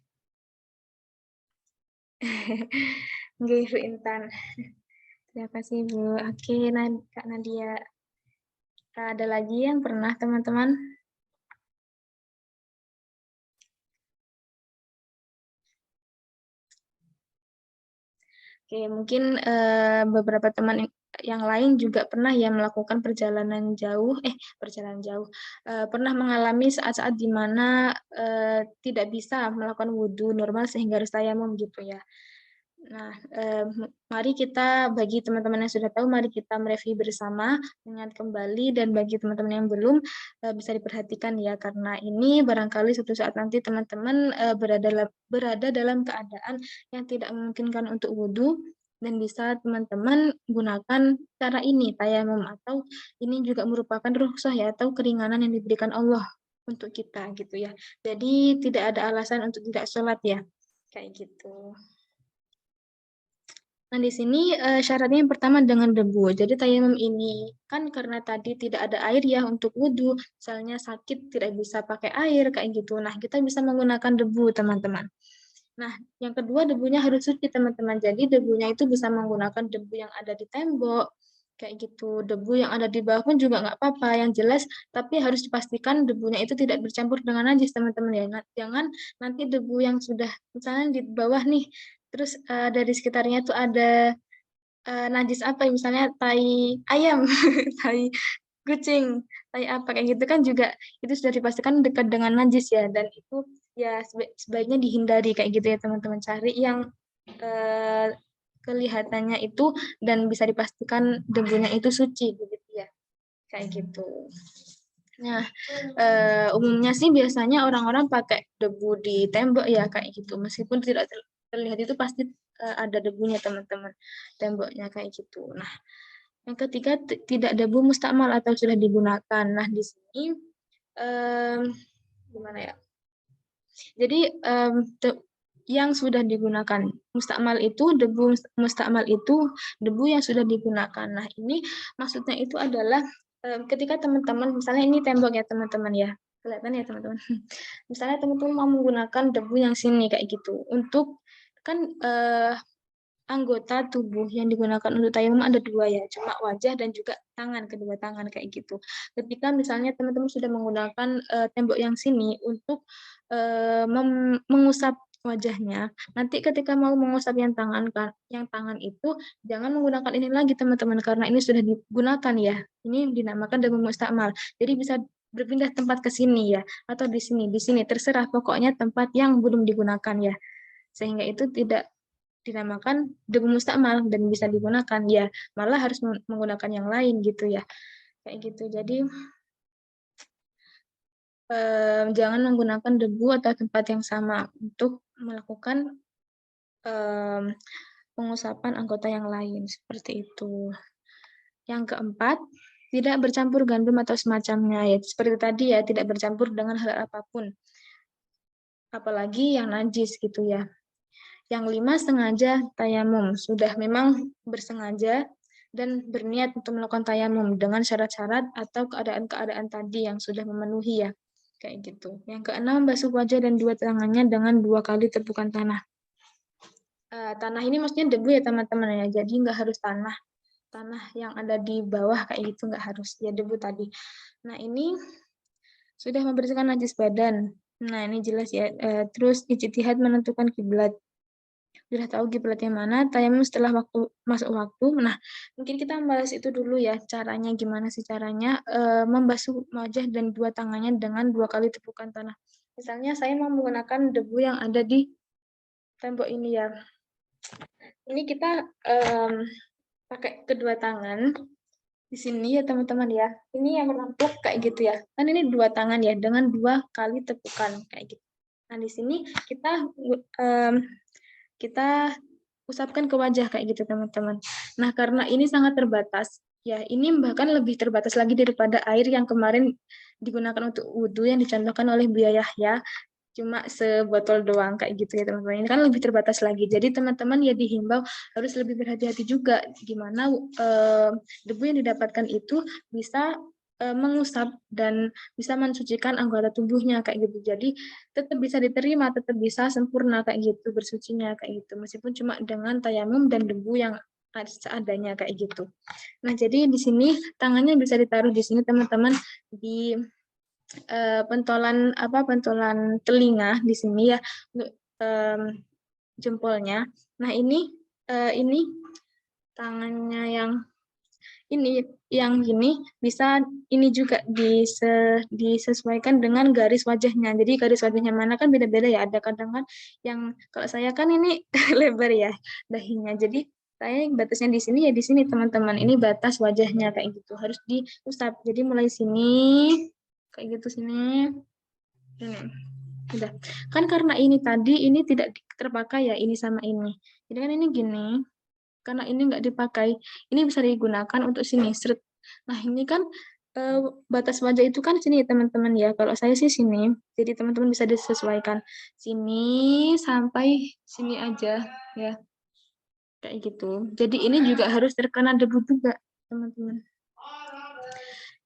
Nggih, Bu Intan. Terima kasih, Bu. Oke, Kak Nadia. Ada lagi yang pernah, teman-teman? Oke, mungkin beberapa teman yang lain juga pernah ya melakukan perjalanan jauh, pernah mengalami saat-saat di mana tidak bisa melakukan wudhu normal sehingga harus tayamum gitu ya. Nah, mari kita, bagi teman-teman yang sudah tahu, mari kita mereview bersama, mengingat kembali, dan bagi teman-teman yang belum, bisa diperhatikan ya, karena ini barangkali suatu saat nanti teman-teman berada dalam keadaan yang tidak memungkinkan untuk wudhu, dan bisa teman-teman gunakan cara ini, tayamum, atau ini juga merupakan rukhsah ya, atau keringanan yang diberikan Allah untuk kita gitu ya. Jadi tidak ada alasan untuk tidak sholat ya, kayak gitu. Nah, di sini syaratnya yang pertama dengan debu. Jadi tayamum ini kan karena tadi tidak ada air ya untuk wudhu, misalnya sakit tidak bisa pakai air kayak gitu. Nah, kita bisa menggunakan debu, teman-teman. Nah, yang kedua debunya harus suci, teman-teman. Jadi debunya itu bisa menggunakan debu yang ada di tembok, kayak gitu. Debu yang ada di bawah pun juga nggak apa-apa, yang jelas. Tapi harus dipastikan debunya itu tidak bercampur dengan najis, teman-teman ya. Jangan nanti debu yang sudah misalnya di bawah nih, terus dari sekitarnya tuh ada najis apa ya, misalnya tai ayam, tai kucing, tai apa kayak gitu kan juga itu sudah dipastikan dekat dengan najis ya, dan itu ya sebaiknya dihindari kayak gitu ya teman-teman. Cari yang kelihatannya itu dan bisa dipastikan debunya itu suci begitu ya, kayak gitu. Nah, umumnya sih biasanya orang-orang pakai debu di tembok ya kayak gitu, meskipun tidak terlihat itu pasti ada debunya teman-teman, temboknya kayak gitu. Nah, yang ketiga tidak debu mustakmal atau sudah digunakan. Nah, di sini gimana ya? Jadi yang sudah digunakan mustakmal itu debu yang sudah digunakan. Nah, ini maksudnya itu adalah ketika teman-teman misalnya ini tembok ya teman-teman ya. Kelihatan ya teman-teman. Misalnya teman-teman mau menggunakan debu yang sini kayak gitu. Untuk kan anggota tubuh yang digunakan untuk tayamum ada dua ya, cuma wajah dan juga tangan, kedua tangan kayak gitu. Ketika misalnya teman-teman sudah menggunakan tembok yang sini untuk mengusap wajahnya, nanti ketika mau mengusap yang tangan itu jangan menggunakan ini lagi teman-teman karena ini sudah digunakan ya. Ini dinamakan debu mustakmal. Jadi bisa berpindah tempat ke sini ya atau di sini terserah pokoknya tempat yang belum digunakan ya. Sehingga itu tidak dinamakan debu mustakmal dan bisa digunakan ya malah harus menggunakan yang lain gitu ya kayak gitu. Jadi jangan menggunakan debu atau tempat yang sama untuk melakukan pengusapan anggota yang lain seperti itu. Yang keempat, tidak bercampur gandum atau semacamnya ya seperti tadi ya, tidak bercampur dengan hal apapun apalagi yang najis gitu ya. Yang 5, sengaja tayamum. Sudah memang bersengaja dan berniat untuk melakukan tayamum dengan syarat-syarat atau keadaan-keadaan tadi yang sudah memenuhi ya. Kayak gitu. Yang ke-6, basuh wajah dan dua tangannya dengan 2 kali tepukan tanah. Tanah ini maksudnya debu ya teman-teman ya. Jadi nggak harus tanah yang ada di bawah kayak gitu, nggak harus. Ya debu tadi. Nah ini sudah membersihkan najis badan. Nah ini jelas ya. Terus ijtihad menentukan kiblat. Sudah tahu kiblatnya mana, tayamum setelah masuk waktu. Nah, mungkin kita membahas itu dulu ya, caranya gimana sih caranya membasuh wajah dan dua tangannya dengan 2 kali tepukan tanah. Misalnya saya mau menggunakan debu yang ada di tembok ini ya. Ini kita pakai kedua tangan di sini ya teman-teman ya. Ini yang merampok kayak gitu ya. Kan ini 2 tangan ya dengan 2 kali tepukan kayak gitu. Nah, di sini kita usapkan ke wajah kayak gitu teman-teman. Nah karena ini sangat terbatas, ya ini bahkan lebih terbatas lagi daripada air yang kemarin digunakan untuk wudhu yang dicontohkan oleh Buya Yahya, cuma sebotol doang kayak gitu ya teman-teman. Ini kan lebih terbatas lagi. Jadi teman-teman ya dihimbau harus lebih berhati-hati juga gimana debu yang didapatkan itu bisa mengusap dan bisa mensucikan anggota tubuhnya kayak gitu. Jadi tetap bisa diterima, tetap bisa sempurna kayak gitu bersucinya kayak gitu. Meskipun cuma dengan tayamum dan debu yang seadanya kayak gitu. Nah, jadi di sini tangannya bisa ditaruh di sini teman-teman di pentolan telinga di sini ya untuk jempolnya. Nah, ini tangannya yang gini bisa ini juga disesuaikan dengan garis wajahnya. Jadi garis wajahnya mana kan beda-beda ya. Ada kadang kan yang kalau saya kan ini lebar ya dahinya. Jadi saya batasnya di sini ya di sini teman-teman. Ini batas wajahnya kayak gitu. Harus diusap. Jadi mulai sini kayak gitu sini. Ini. Udah. Kan karena ini tadi ini tidak terpakai ya ini sama ini. Jadi kan ini gini. Karena ini nggak dipakai, ini bisa digunakan untuk sini. Nah, ini kan batas wajah itu kan sini ya teman-teman ya. Kalau saya sih sini, jadi teman-teman bisa disesuaikan sini sampai sini aja ya, kayak gitu. Jadi ini juga harus terkena debu juga teman-teman.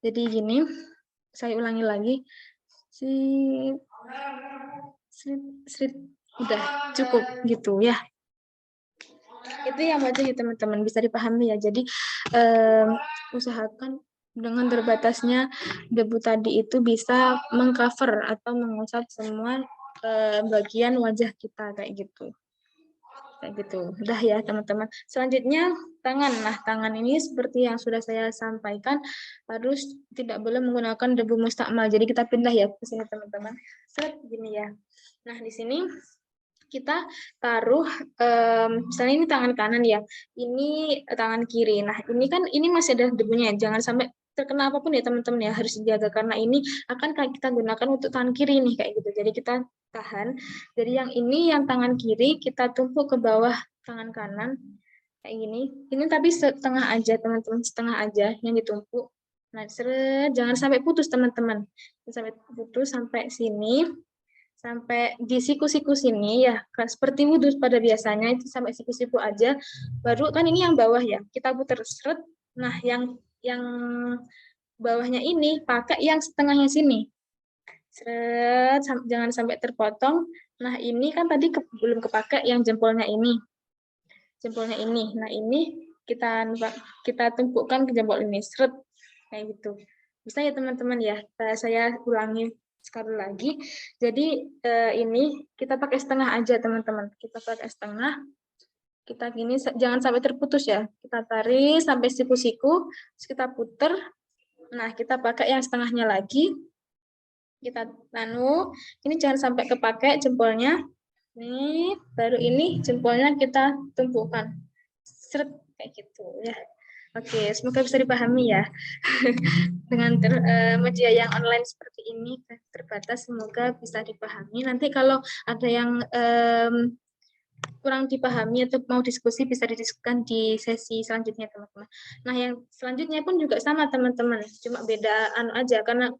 Jadi gini, saya ulangi lagi. Udah cukup gitu ya. Itu yang wajah ya teman-teman bisa dipahami ya. Jadi usahakan dengan terbatasnya debu tadi itu bisa mengcover atau mengusap semua bagian wajah kita kayak gitu. Kayak gitu. Udah ya teman-teman. Selanjutnya tangan. Nah, tangan ini seperti yang sudah saya sampaikan harus tidak boleh menggunakan debu mustakmal. Jadi kita pindah ya ke sini teman-teman. Gini ya. Nah, di sini kita taruh misalnya ini tangan kanan ya, ini tangan kiri. Nah ini kan ini masih ada debunya, jangan sampai terkena apapun ya teman-teman ya, harus dijaga karena ini akan kita gunakan untuk tangan kiri nih kayak gitu. Jadi kita tahan. Jadi yang ini yang tangan kiri kita tumpuk ke bawah tangan kanan kayak gini. Ini tapi setengah aja teman-teman, setengah aja yang ditumpuk. Nah, jangan sampai putus teman-teman. Sampai putus sampai sini. Sampai di siku-siku sini ya, seperti wudhu pada biasanya itu sampai siku-siku aja. Baru kan ini yang bawah ya, kita putar seret. Nah, yang bawahnya ini pakai yang setengahnya sini. Seret, jangan sampai terpotong. Nah, ini kan tadi belum kepakai yang jempolnya ini. Jempolnya ini. Nah, ini kita tumpukkan ke jempol ini, seret kayak gitu. Bisa ya teman-teman ya. Saya ulangi sekali lagi. Jadi ini kita pakai setengah aja teman-teman. Kita pakai setengah. Kita gini jangan sampai terputus ya. Kita tarik sampai siku-siku, terus kita puter. Nah, kita pakai yang setengahnya lagi. Kita ini jangan sampai kepakai jempolnya. Nih, baru ini jempolnya kita tumpukan. Seret kayak gitu ya. Oke, semoga bisa dipahami ya. Dengan media yang online seperti ini terbatas, semoga bisa dipahami. Nanti kalau ada yang kurang dipahami atau mau diskusi bisa didiskusikan di sesi selanjutnya teman-teman. Nah yang selanjutnya pun juga sama teman-teman, cuma beda aja karena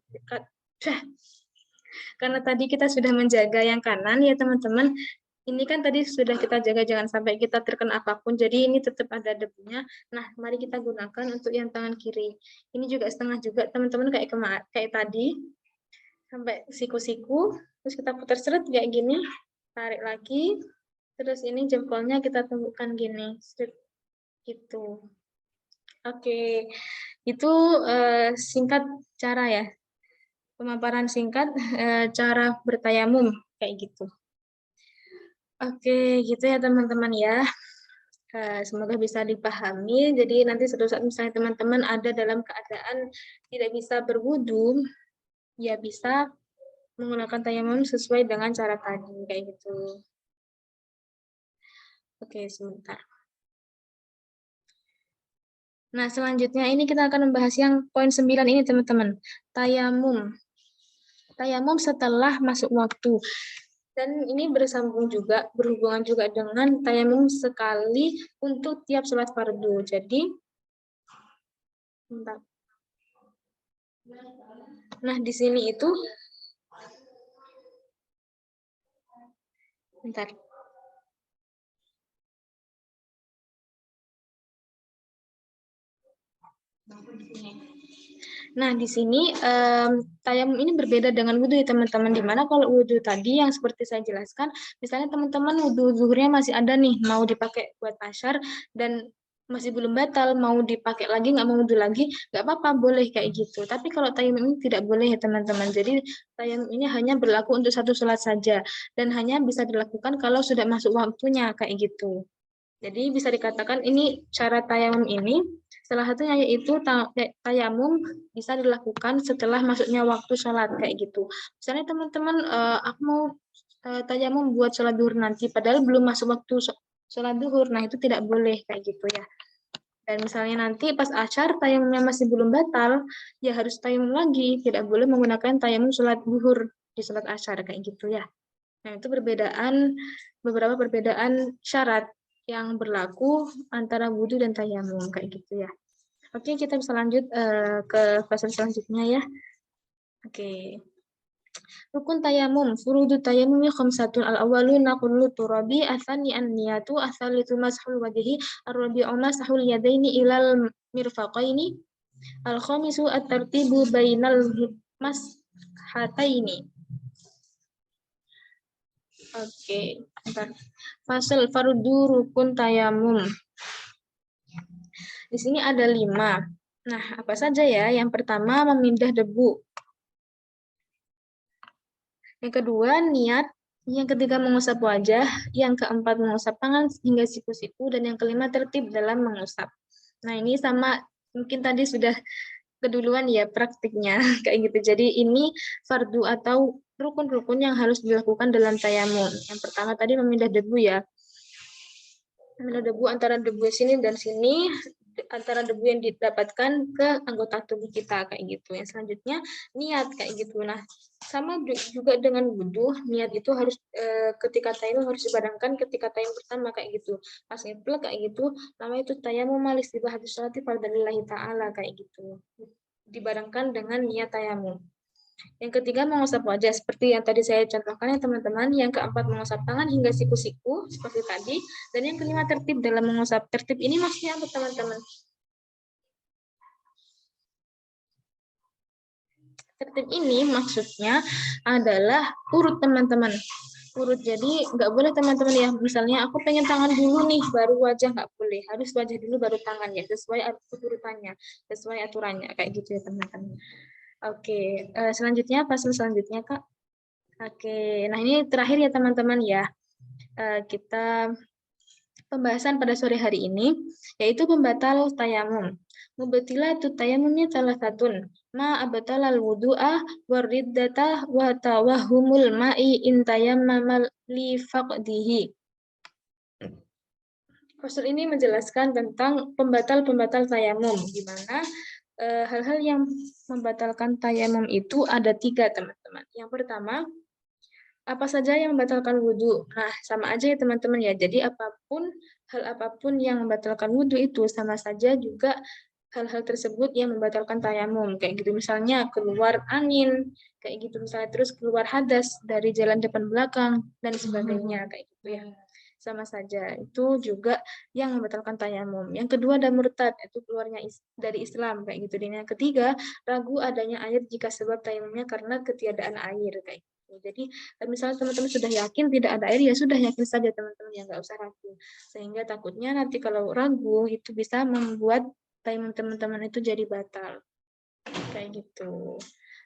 tadi kita sudah menjaga yang kanan ya teman-teman. Ini kan tadi sudah kita jaga jangan sampai kita terkena apapun, jadi ini tetap ada debunya. Nah, mari kita gunakan untuk yang tangan kiri. Ini juga setengah juga teman-teman kayak tadi, sampai siku-siku, terus kita putar seret kayak gini, tarik lagi, terus ini jempolnya kita tumbukkan gini, seret gitu. Oke, itu singkat cara ya, pemaparan singkat cara bertayamum kayak gitu. Oke, gitu ya teman-teman ya. Semoga bisa dipahami. Jadi nanti suatu saat misalnya teman-teman ada dalam keadaan tidak bisa berwudu, ya bisa menggunakan tayamum sesuai dengan cara tadi kayak gitu. Oke, sebentar. Nah, selanjutnya ini kita akan membahas yang poin 9 ini teman-teman. Tayamum. Tayamum setelah masuk waktu. Dan ini bersambung juga, berhubungan juga dengan tayamum sekali untuk tiap sholat fardu. Jadi, bentar. Nah, di sini itu, bentar. Nah, di sini tayamum ini berbeda dengan wudhu ya teman-teman. Dimana kalau wudhu tadi yang seperti saya jelaskan, misalnya teman-teman wudhu zuhurnya masih ada nih, mau dipakai buat asyar dan masih belum batal, mau dipakai lagi, nggak mau wudhu lagi, nggak apa-apa, boleh kayak gitu. Tapi kalau tayamum ini tidak boleh ya teman-teman. Jadi tayamum ini hanya berlaku untuk satu sholat saja dan hanya bisa dilakukan kalau sudah masuk waktunya kayak gitu. Jadi bisa dikatakan ini cara tayamum ini salah satunya yaitu tayamum bisa dilakukan setelah masuknya waktu sholat kayak gitu. Misalnya teman-teman aku mau tayamum buat sholat duhur nanti padahal belum masuk waktu sholat duhur. Nah, itu tidak boleh kayak gitu ya. Dan misalnya nanti pas asyar tayamumnya masih belum batal, ya harus tayamum lagi, tidak boleh menggunakan tayamum sholat duhur di sholat asyar kayak gitu ya. Nah, itu beberapa perbedaan syarat yang berlaku antara wudhu dan tayamum kayak gitu ya. Oke, kita bisa lanjut ke pasal selanjutnya ya. Oke. Rukun tayamum, furudu tayamumi khamsatun al-awwalu naqlu turabi, athani an-niyatu, athalithu mashul wajhi, ar-rabi'u masahul yadaini ilal mirfaqaini, al-khamisu at-tartibu bainal mashataini. Oke, bentar. Fasal fardu rukun tayamum. Di sini ada 5. Nah, apa saja ya? Yang pertama, memindah debu. Yang kedua, niat. Yang ketiga, mengusap wajah. Yang keempat, mengusap tangan hingga siku-siku. Dan yang kelima, tertib dalam mengusap. Nah, ini sama mungkin tadi sudah keduluan ya praktiknya kayak gitu. Jadi ini fardu atau rukun-rukun yang harus dilakukan dalam tayamum. Yang pertama tadi memindah debu ya. Memindah debu antara debu sini dan sini. antara debu yang didapatkan ke anggota tubuh kita kayak gitu. Yang selanjutnya niat kayak gitu. Nah, sama juga dengan wudhu, niat itu harus ketika tayamum harus dibarenkan ketika tayamum pertama kayak gitu. Pas ngeplek kayak gitu, namanya itu tayamum malis di bahasa sholati fardalillahi ta'ala kayak gitu. Dibarengkan dengan niat tayamum. Yang ketiga mengusap wajah seperti yang tadi saya contohkan ya teman-teman. Yang keempat mengusap tangan hingga siku-siku seperti tadi. Dan yang kelima tertib dalam mengusap. Tertib ini maksudnya apa teman-teman? Tertib ini maksudnya adalah urut teman-teman. Urut, jadi nggak boleh teman-teman ya. Misalnya aku pengen tangan dulu nih, baru wajah nggak boleh. Harus wajah dulu baru tangan ya. Sesuai urutannya, sesuai aturannya kayak gitu ya teman-teman. Oke, selanjutnya pasal selanjutnya Kak. Oke, nah ini terakhir ya teman-teman ya. Kita pembahasan pada sore hari ini yaitu pembatal tayamum. Mubatilatu tayamumnya salah satun. Ma abatalal wudu'ah wariddata wa tawahumul ma'i intayammamal li faqdihi. Fasal ini menjelaskan tentang pembatal-pembatal tayamum, di mana hal-hal yang membatalkan tayamum itu ada 3 teman-teman. Yang pertama, apa saja yang membatalkan wudhu? Nah, sama aja ya teman-teman ya. Jadi hal apapun yang membatalkan wudhu itu sama saja juga hal-hal tersebut yang membatalkan tayamum. Kayak gitu misalnya keluar angin, kayak gitu misalnya terus keluar hadas dari jalan depan belakang dan sebagainya kayak gitu ya. Sama saja. Itu juga yang membatalkan tayamum. Yang kedua ada murtad, itu keluarnya dari Islam kayak gitu. Dan yang ketiga, ragu adanya air jika sebab tayamumnya karena ketiadaan air kayak gitu. Jadi misalnya teman-teman sudah yakin tidak ada air, ya sudah yakin saja teman-teman, ya nggak usah ragu. Sehingga takutnya nanti kalau ragu itu bisa membuat tayamum teman-teman itu jadi batal. Kayak gitu.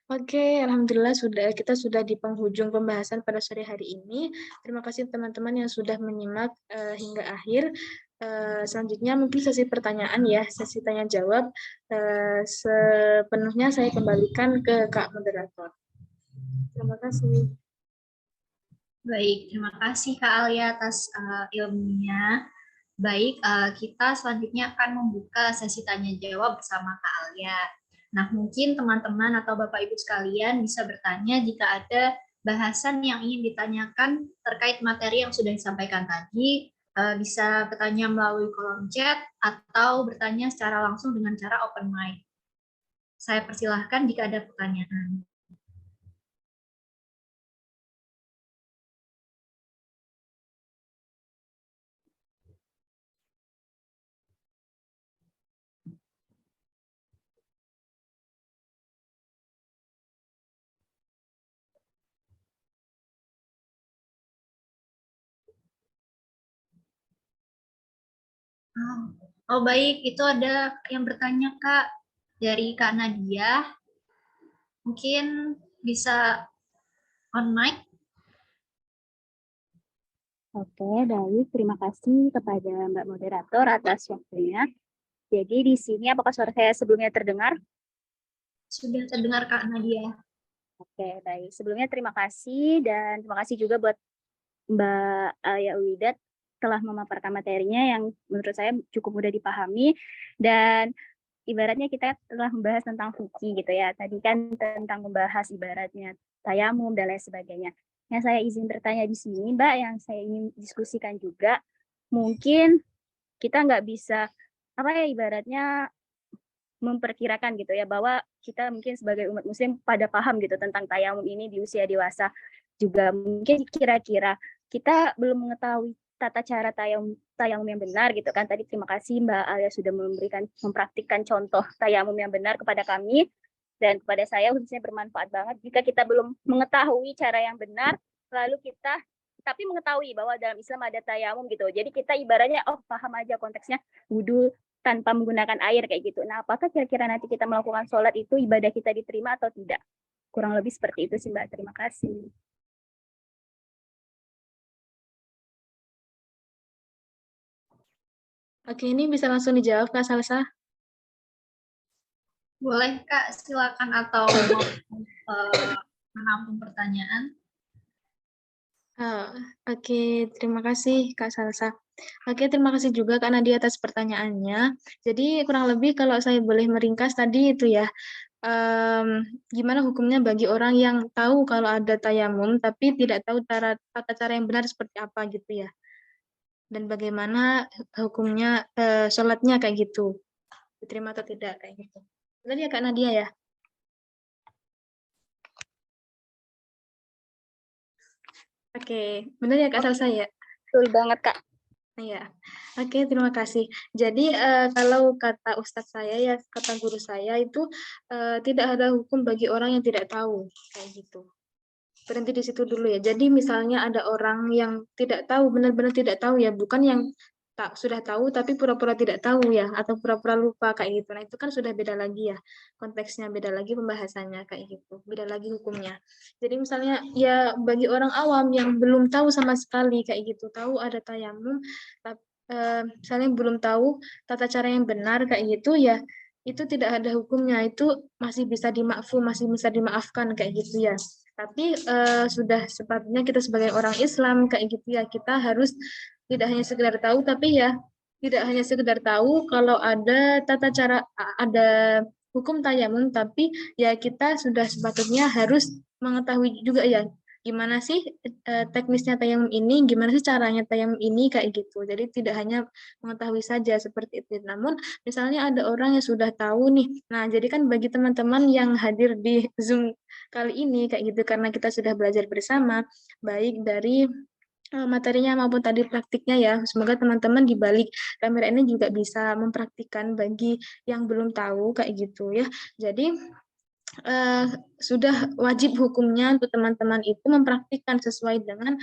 Oke, alhamdulillah kita sudah di penghujung pembahasan pada sore hari ini. Terima kasih teman-teman yang sudah menyimak hingga akhir. Selanjutnya mungkin sesi pertanyaan ya, sesi tanya jawab. Sepenuhnya saya kembalikan ke Kak Moderator. Terima kasih. Baik, terima kasih Kak Alia atas ilmunya. Baik, kita selanjutnya akan membuka sesi tanya jawab bersama Kak Alia. Nah, mungkin teman-teman atau Bapak Ibu sekalian bisa bertanya jika ada bahasan yang ingin ditanyakan terkait materi yang sudah disampaikan tadi, bisa bertanya melalui kolom chat atau bertanya secara langsung dengan cara open mic. Saya persilahkan jika ada pertanyaan. Oh baik, itu ada yang bertanya Kak dari Kak Nadia. Mungkin bisa on mic. Oke, baik. Terima kasih kepada Mbak Moderator atas waktunya. Jadi di sini apakah suara saya sebelumnya terdengar? Sudah terdengar Kak Nadia. Oke, baik. Sebelumnya terima kasih dan terima kasih juga buat Mbak Alia Widat telah memaparkan materinya yang menurut saya cukup mudah dipahami dan ibaratnya kita telah membahas tentang fikih gitu ya. Tadi kan tentang membahas ibaratnya tayamum dan lain sebagainya. Yang saya izin bertanya di sini, Mbak, yang saya ingin diskusikan juga, mungkin kita nggak bisa apa ya ibaratnya memperkirakan gitu ya bahwa kita mungkin sebagai umat muslim pada paham gitu tentang tayamum ini di usia dewasa juga mungkin kira-kira kita belum mengetahui tata cara tayamum yang benar gitu kan. Tadi terima kasih Mbak Alia sudah mempraktikkan contoh tayamum yang benar kepada kami dan kepada saya khususnya bermanfaat banget jika kita belum mengetahui cara yang benar lalu kita tapi mengetahui bahwa dalam Islam ada tayamum gitu. Jadi kita ibaratnya paham aja konteksnya wudhu tanpa menggunakan air kayak gitu. Nah, apakah kira-kira nanti kita melakukan sholat itu ibadah kita diterima atau tidak? Kurang lebih seperti itu sih Mbak. Terima kasih. Oke, ini bisa langsung dijawab Kak Salsa. Boleh Kak, silakan atau menampung pertanyaan. Oke, terima kasih Kak Salsa. Oke, terima kasih juga Kak Nadia atas pertanyaannya. Jadi kurang lebih kalau saya boleh meringkas tadi itu ya, gimana hukumnya bagi orang yang tahu kalau ada tayamum tapi tidak tahu tata cara yang benar seperti apa gitu ya. Dan bagaimana hukumnya sholatnya kayak gitu. Diterima atau tidak kayak gitu. Benar ya Kak Nadia ya? Oke, benar ya Kak Salsa ya? Betul banget, Kak. Iya, oke terima kasih. Jadi kalau kata Ustadz saya ya, kata guru saya itu tidak ada hukum bagi orang yang tidak tahu kayak gitu. Berhenti di situ dulu ya. Jadi misalnya ada orang yang tidak tahu, benar-benar tidak tahu ya, bukan yang tak sudah tahu tapi pura-pura tidak tahu ya, atau pura-pura lupa kayak gitu. Nah itu kan sudah beda lagi ya, konteksnya beda lagi, pembahasannya kayak gitu, beda lagi hukumnya. Jadi misalnya ya bagi orang awam yang belum tahu sama sekali kayak gitu, tahu ada tayamum, tapi misalnya belum tahu tata cara yang benar kayak gitu ya, itu tidak ada hukumnya, itu masih bisa masih bisa dimaafkan kayak gitu ya. Tapi sudah sepatutnya kita sebagai orang Islam kayak gitu ya, kita harus tidak hanya sekedar tahu, tapi ya tidak hanya sekedar tahu kalau ada tata cara, ada hukum tayamum, tapi ya kita sudah sepatutnya harus mengetahui juga ya gimana sih teknisnya tayamum ini, gimana sih caranya tayamum ini kayak gitu. Jadi tidak hanya mengetahui saja seperti itu. Namun misalnya ada orang yang sudah tahu nih. Nah, jadi kan bagi teman-teman yang hadir di Zoom kali ini kayak gitu, karena kita sudah belajar bersama baik dari materinya maupun tadi praktiknya ya. Semoga teman-teman di balik kamera ini juga bisa mempraktikkan bagi yang belum tahu kayak gitu ya. Jadi sudah wajib hukumnya untuk teman-teman itu mempraktikkan sesuai dengan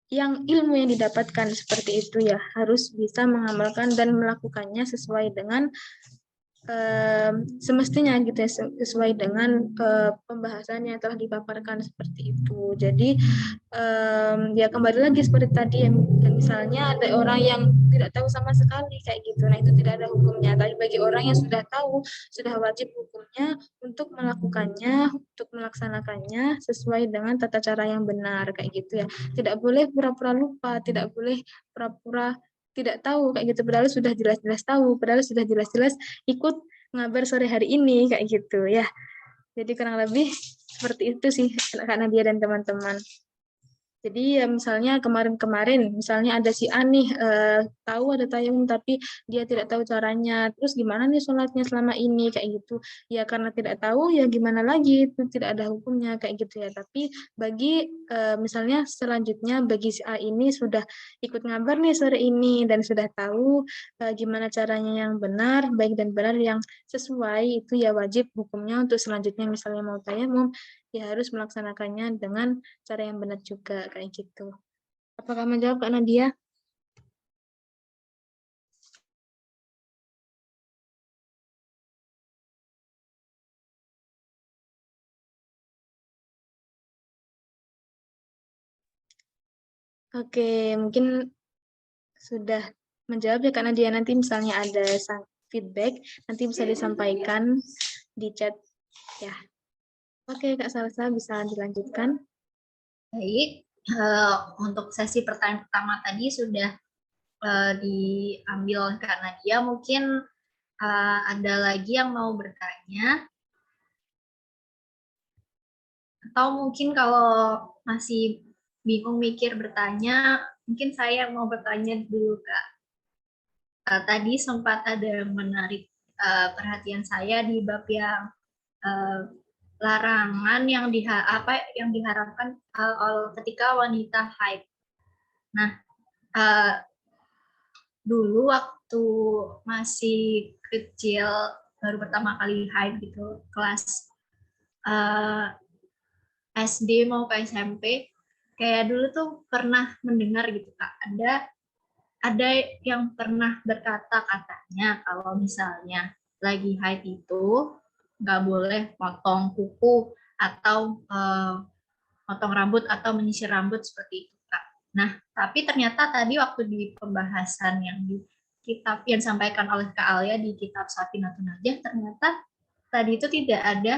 yang ilmu yang didapatkan seperti itu ya. Harus bisa mengamalkan dan melakukannya sesuai dengan semestinya gitu ya, sesuai dengan pembahasan yang telah dipaparkan seperti itu. Jadi ya kembali lagi seperti tadi ya, misalnya ada orang yang tidak tahu sama sekali kayak gitu, nah itu tidak ada hukumnya. Tapi bagi orang yang sudah tahu, sudah wajib hukumnya untuk melakukannya, untuk melaksanakannya sesuai dengan tata cara yang benar kayak gitu ya. Tidak boleh pura-pura lupa, tidak boleh pura-pura tidak tahu kayak gitu, padahal sudah jelas-jelas tahu, padahal sudah jelas-jelas ikut ngabar sore hari ini kayak gitu ya. Jadi kurang lebih seperti itu sih Kak Nadia dan teman-teman. Jadi ya misalnya kemarin-kemarin, misalnya ada si A nih, tahu ada tayamum tapi dia tidak tahu caranya, terus gimana nih sholatnya selama ini, kayak gitu. Ya karena tidak tahu, ya gimana lagi, itu tidak ada hukumnya, kayak gitu ya. Tapi bagi, misalnya selanjutnya, bagi si A ini sudah ikut ngabar nih sore ini, dan sudah tahu gimana caranya yang benar, baik dan benar yang sesuai, itu ya wajib hukumnya untuk selanjutnya misalnya mau tayamum, ya harus melaksanakannya dengan cara yang benar juga kayak gitu. Apakah menjawab Kak Nadia? Oke, mungkin sudah menjawab ya Kak Nadia. Nanti misalnya ada feedback, nanti bisa disampaikan di chat ya. Oke Kak Salsa, bisa dilanjutkan. Baik, untuk sesi pertanyaan pertama tadi sudah diambil karena dia mungkin ada lagi yang mau bertanya, atau mungkin kalau masih bingung mikir bertanya, mungkin saya mau bertanya dulu Kak. Tadi sempat ada yang menarik perhatian saya di bab yang larangan yang diharapkan ketika wanita haid. Nah, dulu waktu masih kecil, baru pertama kali haid gitu, kelas SD mau ke SMP, kayak dulu tuh pernah mendengar gitu Kak, ada yang pernah berkata katanya kalau misalnya lagi haid itu nggak boleh potong kuku atau potong rambut atau menyisir rambut seperti itu Kak. Nah, tapi ternyata tadi waktu di pembahasan yang di kitab yang disampaikan oleh Kak Alia di kitab Safinatun Najah, ternyata tadi itu tidak ada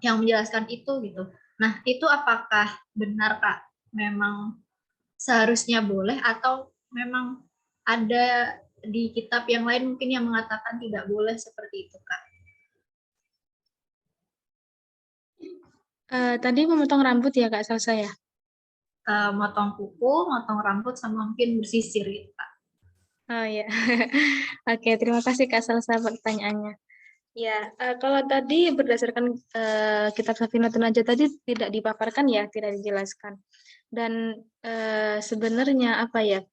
yang menjelaskan itu gitu. Nah, itu apakah benar Kak? Memang seharusnya boleh atau memang ada di kitab yang lain mungkin yang mengatakan tidak boleh seperti itu, Kak? Tadi memotong rambut ya Kak Salsa ya? Motong kuku, motong rambut, sama mungkin bersisir gitu, Kak. Oh ya, oke terima kasih Kak Salsa pertanyaannya. Ya, kalau tadi berdasarkan kitab Safinatun Najah tadi tidak dipaparkan ya, tidak dijelaskan. Dan sebenarnya apa ya,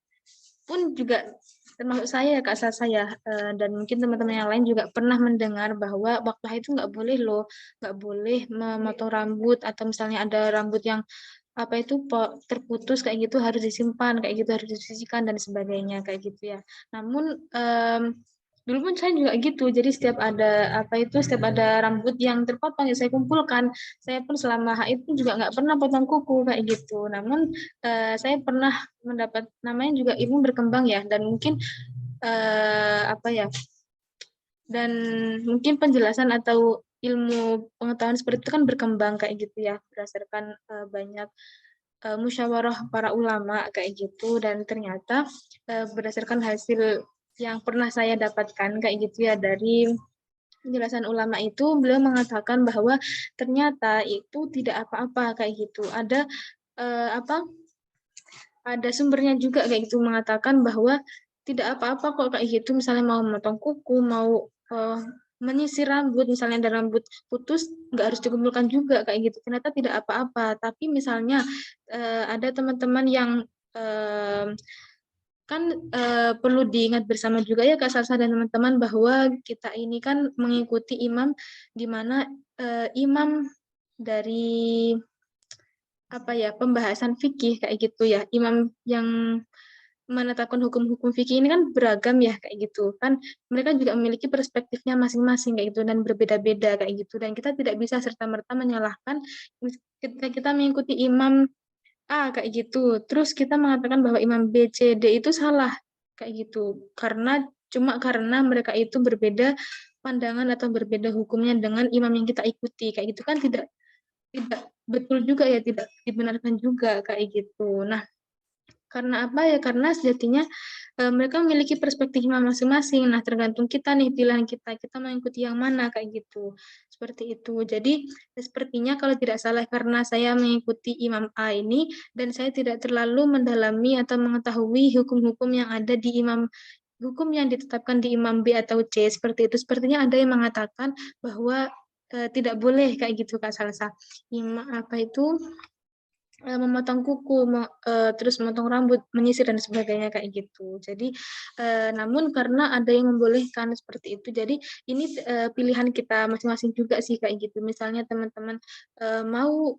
pun juga termasuk saya Kak Salsa ya, dan mungkin teman-teman yang lain juga pernah mendengar bahwa waktu haid itu nggak boleh loh, nggak boleh memotong rambut atau misalnya ada rambut yang apa itu terputus kayak gitu harus disimpan kayak gitu harus disisihkan dan sebagainya kayak gitu ya. Namun dulu pun saya juga gitu. Jadi setiap ada rambut yang terpotong ya saya kumpulkan. Saya pun selama haid pun juga nggak pernah potong kuku kayak gitu. Namun saya pernah mendapat namanya juga ilmu berkembang ya dan mungkin apa ya dan mungkin penjelasan atau ilmu pengetahuan seperti itu kan berkembang kayak gitu ya berdasarkan banyak musyawarah para ulama kayak gitu dan ternyata berdasarkan hasil yang pernah saya dapatkan kayak gitu ya dari penjelasan ulama itu beliau mengatakan bahwa ternyata itu tidak apa-apa kayak gitu ada ada sumbernya juga kayak gitu mengatakan bahwa tidak apa-apa kok kayak gitu misalnya mau memotong kuku mau menyisir rambut misalnya ada rambut putus nggak harus dikumpulkan juga kayak gitu ternyata tidak apa-apa tapi misalnya ada teman-teman yang kan perlu diingat bersama juga ya Kak Salsa dan teman-teman bahwa kita ini kan mengikuti imam di mana imam dari apa ya pembahasan fikih kayak gitu ya imam yang menetapkan hukum-hukum fikih ini kan beragam ya kayak gitu kan mereka juga memiliki perspektifnya masing-masing kayak gitu dan berbeda-beda kayak gitu dan kita tidak bisa serta-merta menyalahkan ketika kita mengikuti imam A kayak gitu terus kita mengatakan bahwa imam B C D itu salah kayak gitu cuma karena mereka itu berbeda pandangan atau berbeda hukumnya dengan imam yang kita ikuti kayak gitu kan tidak betul juga ya tidak dibenarkan juga kayak gitu. Nah, karena apa ya? Karena sejatinya mereka memiliki perspektifnya masing-masing. Nah, tergantung kita nih pilihan kita mengikuti yang mana kayak gitu. Seperti itu. Jadi, sepertinya kalau tidak salah karena saya mengikuti Imam A ini dan saya tidak terlalu mendalami atau mengetahui hukum-hukum yang ada di hukum yang ditetapkan di Imam B atau C seperti itu. Sepertinya ada yang mengatakan bahwa tidak boleh kayak gitu Kak Salsa. Apa itu memotong kuku, terus memotong rambut, menyisir dan sebagainya kayak gitu. Jadi namun karena ada yang membolehkan seperti itu, jadi ini pilihan kita masing-masing juga sih kayak gitu. Misalnya teman-teman mau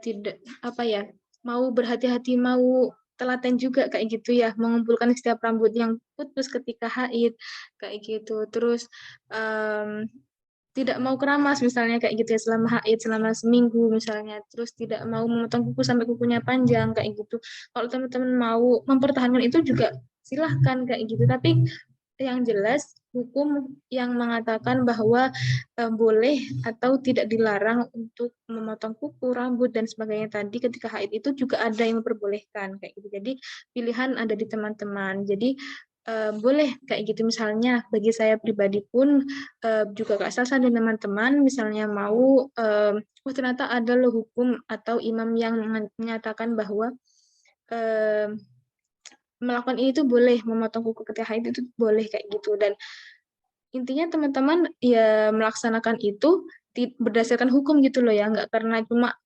tidak apa ya, mau berhati-hati, mau telaten juga kayak gitu ya, mengumpulkan setiap rambut yang putus ketika haid kayak gitu. Terus tidak mau keramas misalnya kayak gitu ya selama haid selama seminggu misalnya terus tidak mau memotong kuku sampai kukunya panjang kayak gitu kalau teman-teman mau mempertahankan itu juga silahkan kayak gitu tapi yang jelas hukum yang mengatakan bahwa boleh atau tidak dilarang untuk memotong kuku rambut dan sebagainya tadi ketika haid itu juga ada yang memperbolehkan kayak gitu jadi pilihan ada di teman-teman jadi boleh kayak gitu misalnya bagi saya pribadi pun juga Kak Salsa dan teman-teman misalnya mau oh ternyata ada loh hukum atau imam yang menyatakan bahwa melakukan ini tuh boleh memotong kuku ketika haid itu boleh kayak gitu dan intinya teman-teman ya melaksanakan itu berdasarkan hukum gitu loh ya nggak karena cuma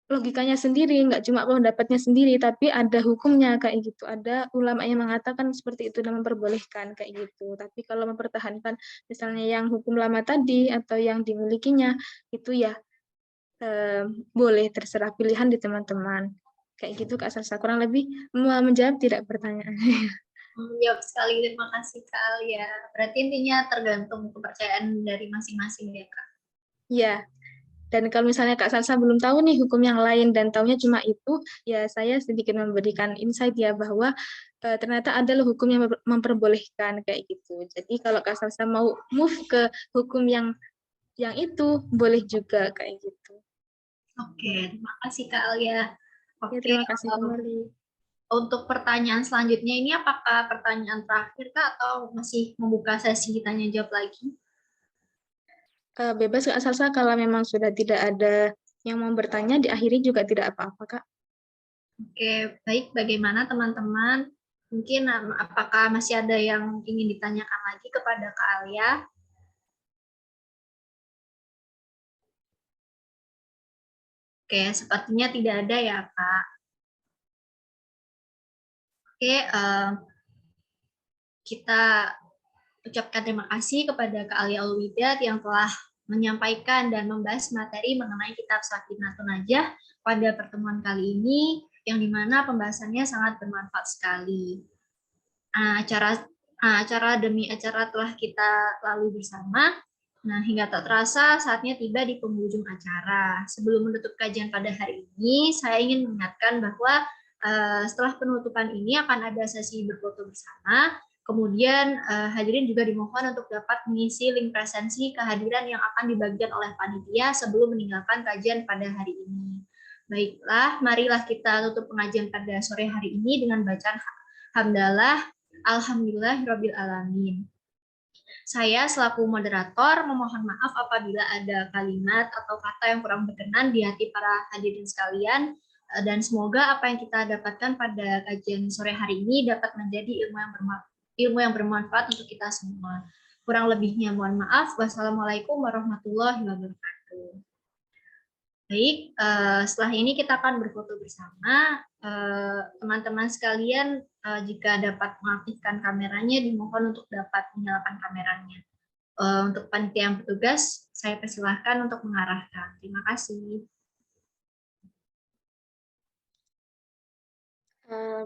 logikanya sendiri, nggak cuma pendapatnya sendiri, tapi ada hukumnya kayak gitu. Ada ulama yang mengatakan seperti itu dan memperbolehkan kayak gitu. Tapi kalau mempertahankan misalnya yang hukum lama tadi atau yang dimilikinya itu ya boleh terserah pilihan di teman-teman. Kayak gitu Kak Salsa. Kurang lebih mau menjawab tidak pertanyaan. Menjawab sekali, terima kasih Kak Alia. Berarti intinya tergantung kepercayaan dari masing-masing ya Kak. Ya, dan kalau misalnya Kak Salsa belum tahu nih hukum yang lain dan taunya cuma itu, ya saya sedikit memberikan insight ya bahwa ternyata ada loh hukum yang memperbolehkan kayak gitu. Jadi kalau Kak Salsa mau move ke hukum yang itu boleh juga kayak gitu. Oke, terima kasih Kak Alia. Ya Oke, terima kasih kembali. Untuk pertanyaan selanjutnya ini apakah pertanyaan terakhir Kak atau masih membuka sesi tanya jawab lagi? Bebas Kak Salsa, kalau memang sudah tidak ada yang mau bertanya, diakhiri juga tidak apa-apa Kak. Oke, baik. Bagaimana teman-teman? Mungkin apakah masih ada yang ingin ditanyakan lagi kepada Kak Alia? Oke, sepertinya tidak ada ya Kak. Oke, kita ucapkan terima kasih kepada Kak Alia Alwidat yang telah menyampaikan dan membahas materi mengenai kitab Sakinatun Najah pada pertemuan kali ini, yang dimana pembahasannya sangat bermanfaat sekali. Acara demi acara telah kita lalui bersama. Nah, hingga tak terasa saatnya tiba di penghujung acara. Sebelum menutup kajian pada hari ini, saya ingin mengingatkan bahwa setelah penutupan ini akan ada sesi berfoto bersama. Kemudian hadirin juga dimohon untuk dapat mengisi link presensi kehadiran yang akan dibagikan oleh panitia sebelum meninggalkan kajian pada hari ini. Baiklah, marilah kita tutup pengajian pada sore hari ini dengan bacaan hamdalah Alhamdulillahirabbil alamin. Saya selaku moderator memohon maaf apabila ada kalimat atau kata yang kurang berkenan di hati para hadirin sekalian, dan semoga apa yang kita dapatkan pada kajian sore hari ini dapat menjadi ilmu yang bermanfaat untuk kita semua. Kurang lebihnya mohon maaf. Wassalamualaikum warahmatullahi wabarakatuh. Baik, setelah ini kita akan berfoto bersama. Teman-teman sekalian, jika dapat mengaktifkan kameranya, dimohon untuk dapat menyalakan kameranya. Untuk panitia yang bertugas, saya persilahkan untuk mengarahkan. Terima kasih.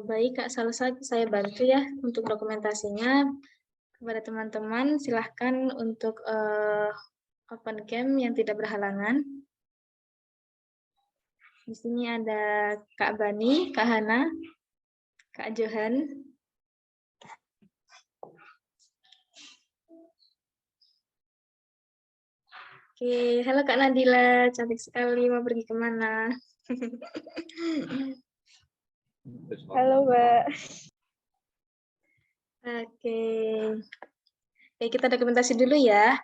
Baik Kak Salsa, saya bantu ya untuk dokumentasinya. Kepada teman-teman, silahkan untuk open cam yang tidak berhalangan. Di sini ada Kak Bani, Kak Hana, Kak Johan. Oke, halo Kak Nadila, cantik sekali, mau pergi kemana? Halo Mbak. Oke. Oke, kita dokumentasi dulu ya.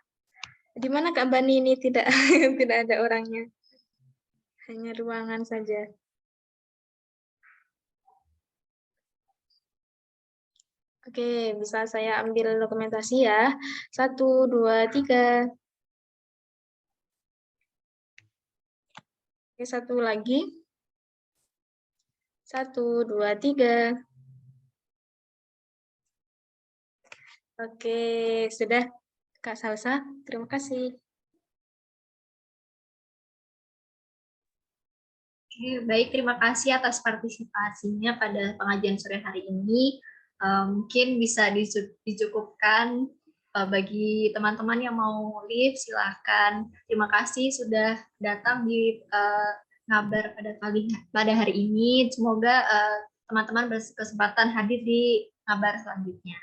Di mana Kak Bani ini tidak tidak ada orangnya. Hanya ruangan saja. Oke, bisa saya ambil dokumentasi ya. 1, 2, 3. Oke, satu lagi. 1, 2, 3. Oke, sudah Kak Salsa. Terima kasih. Oke, baik, terima kasih atas partisipasinya pada pengajian sore hari ini. Mungkin bisa dicukupkan. Bagi teman-teman yang mau live, silahkan. Terima kasih sudah datang di ngabar pada hari ini. Semoga teman-teman berkesempatan hadir di ngabar selanjutnya.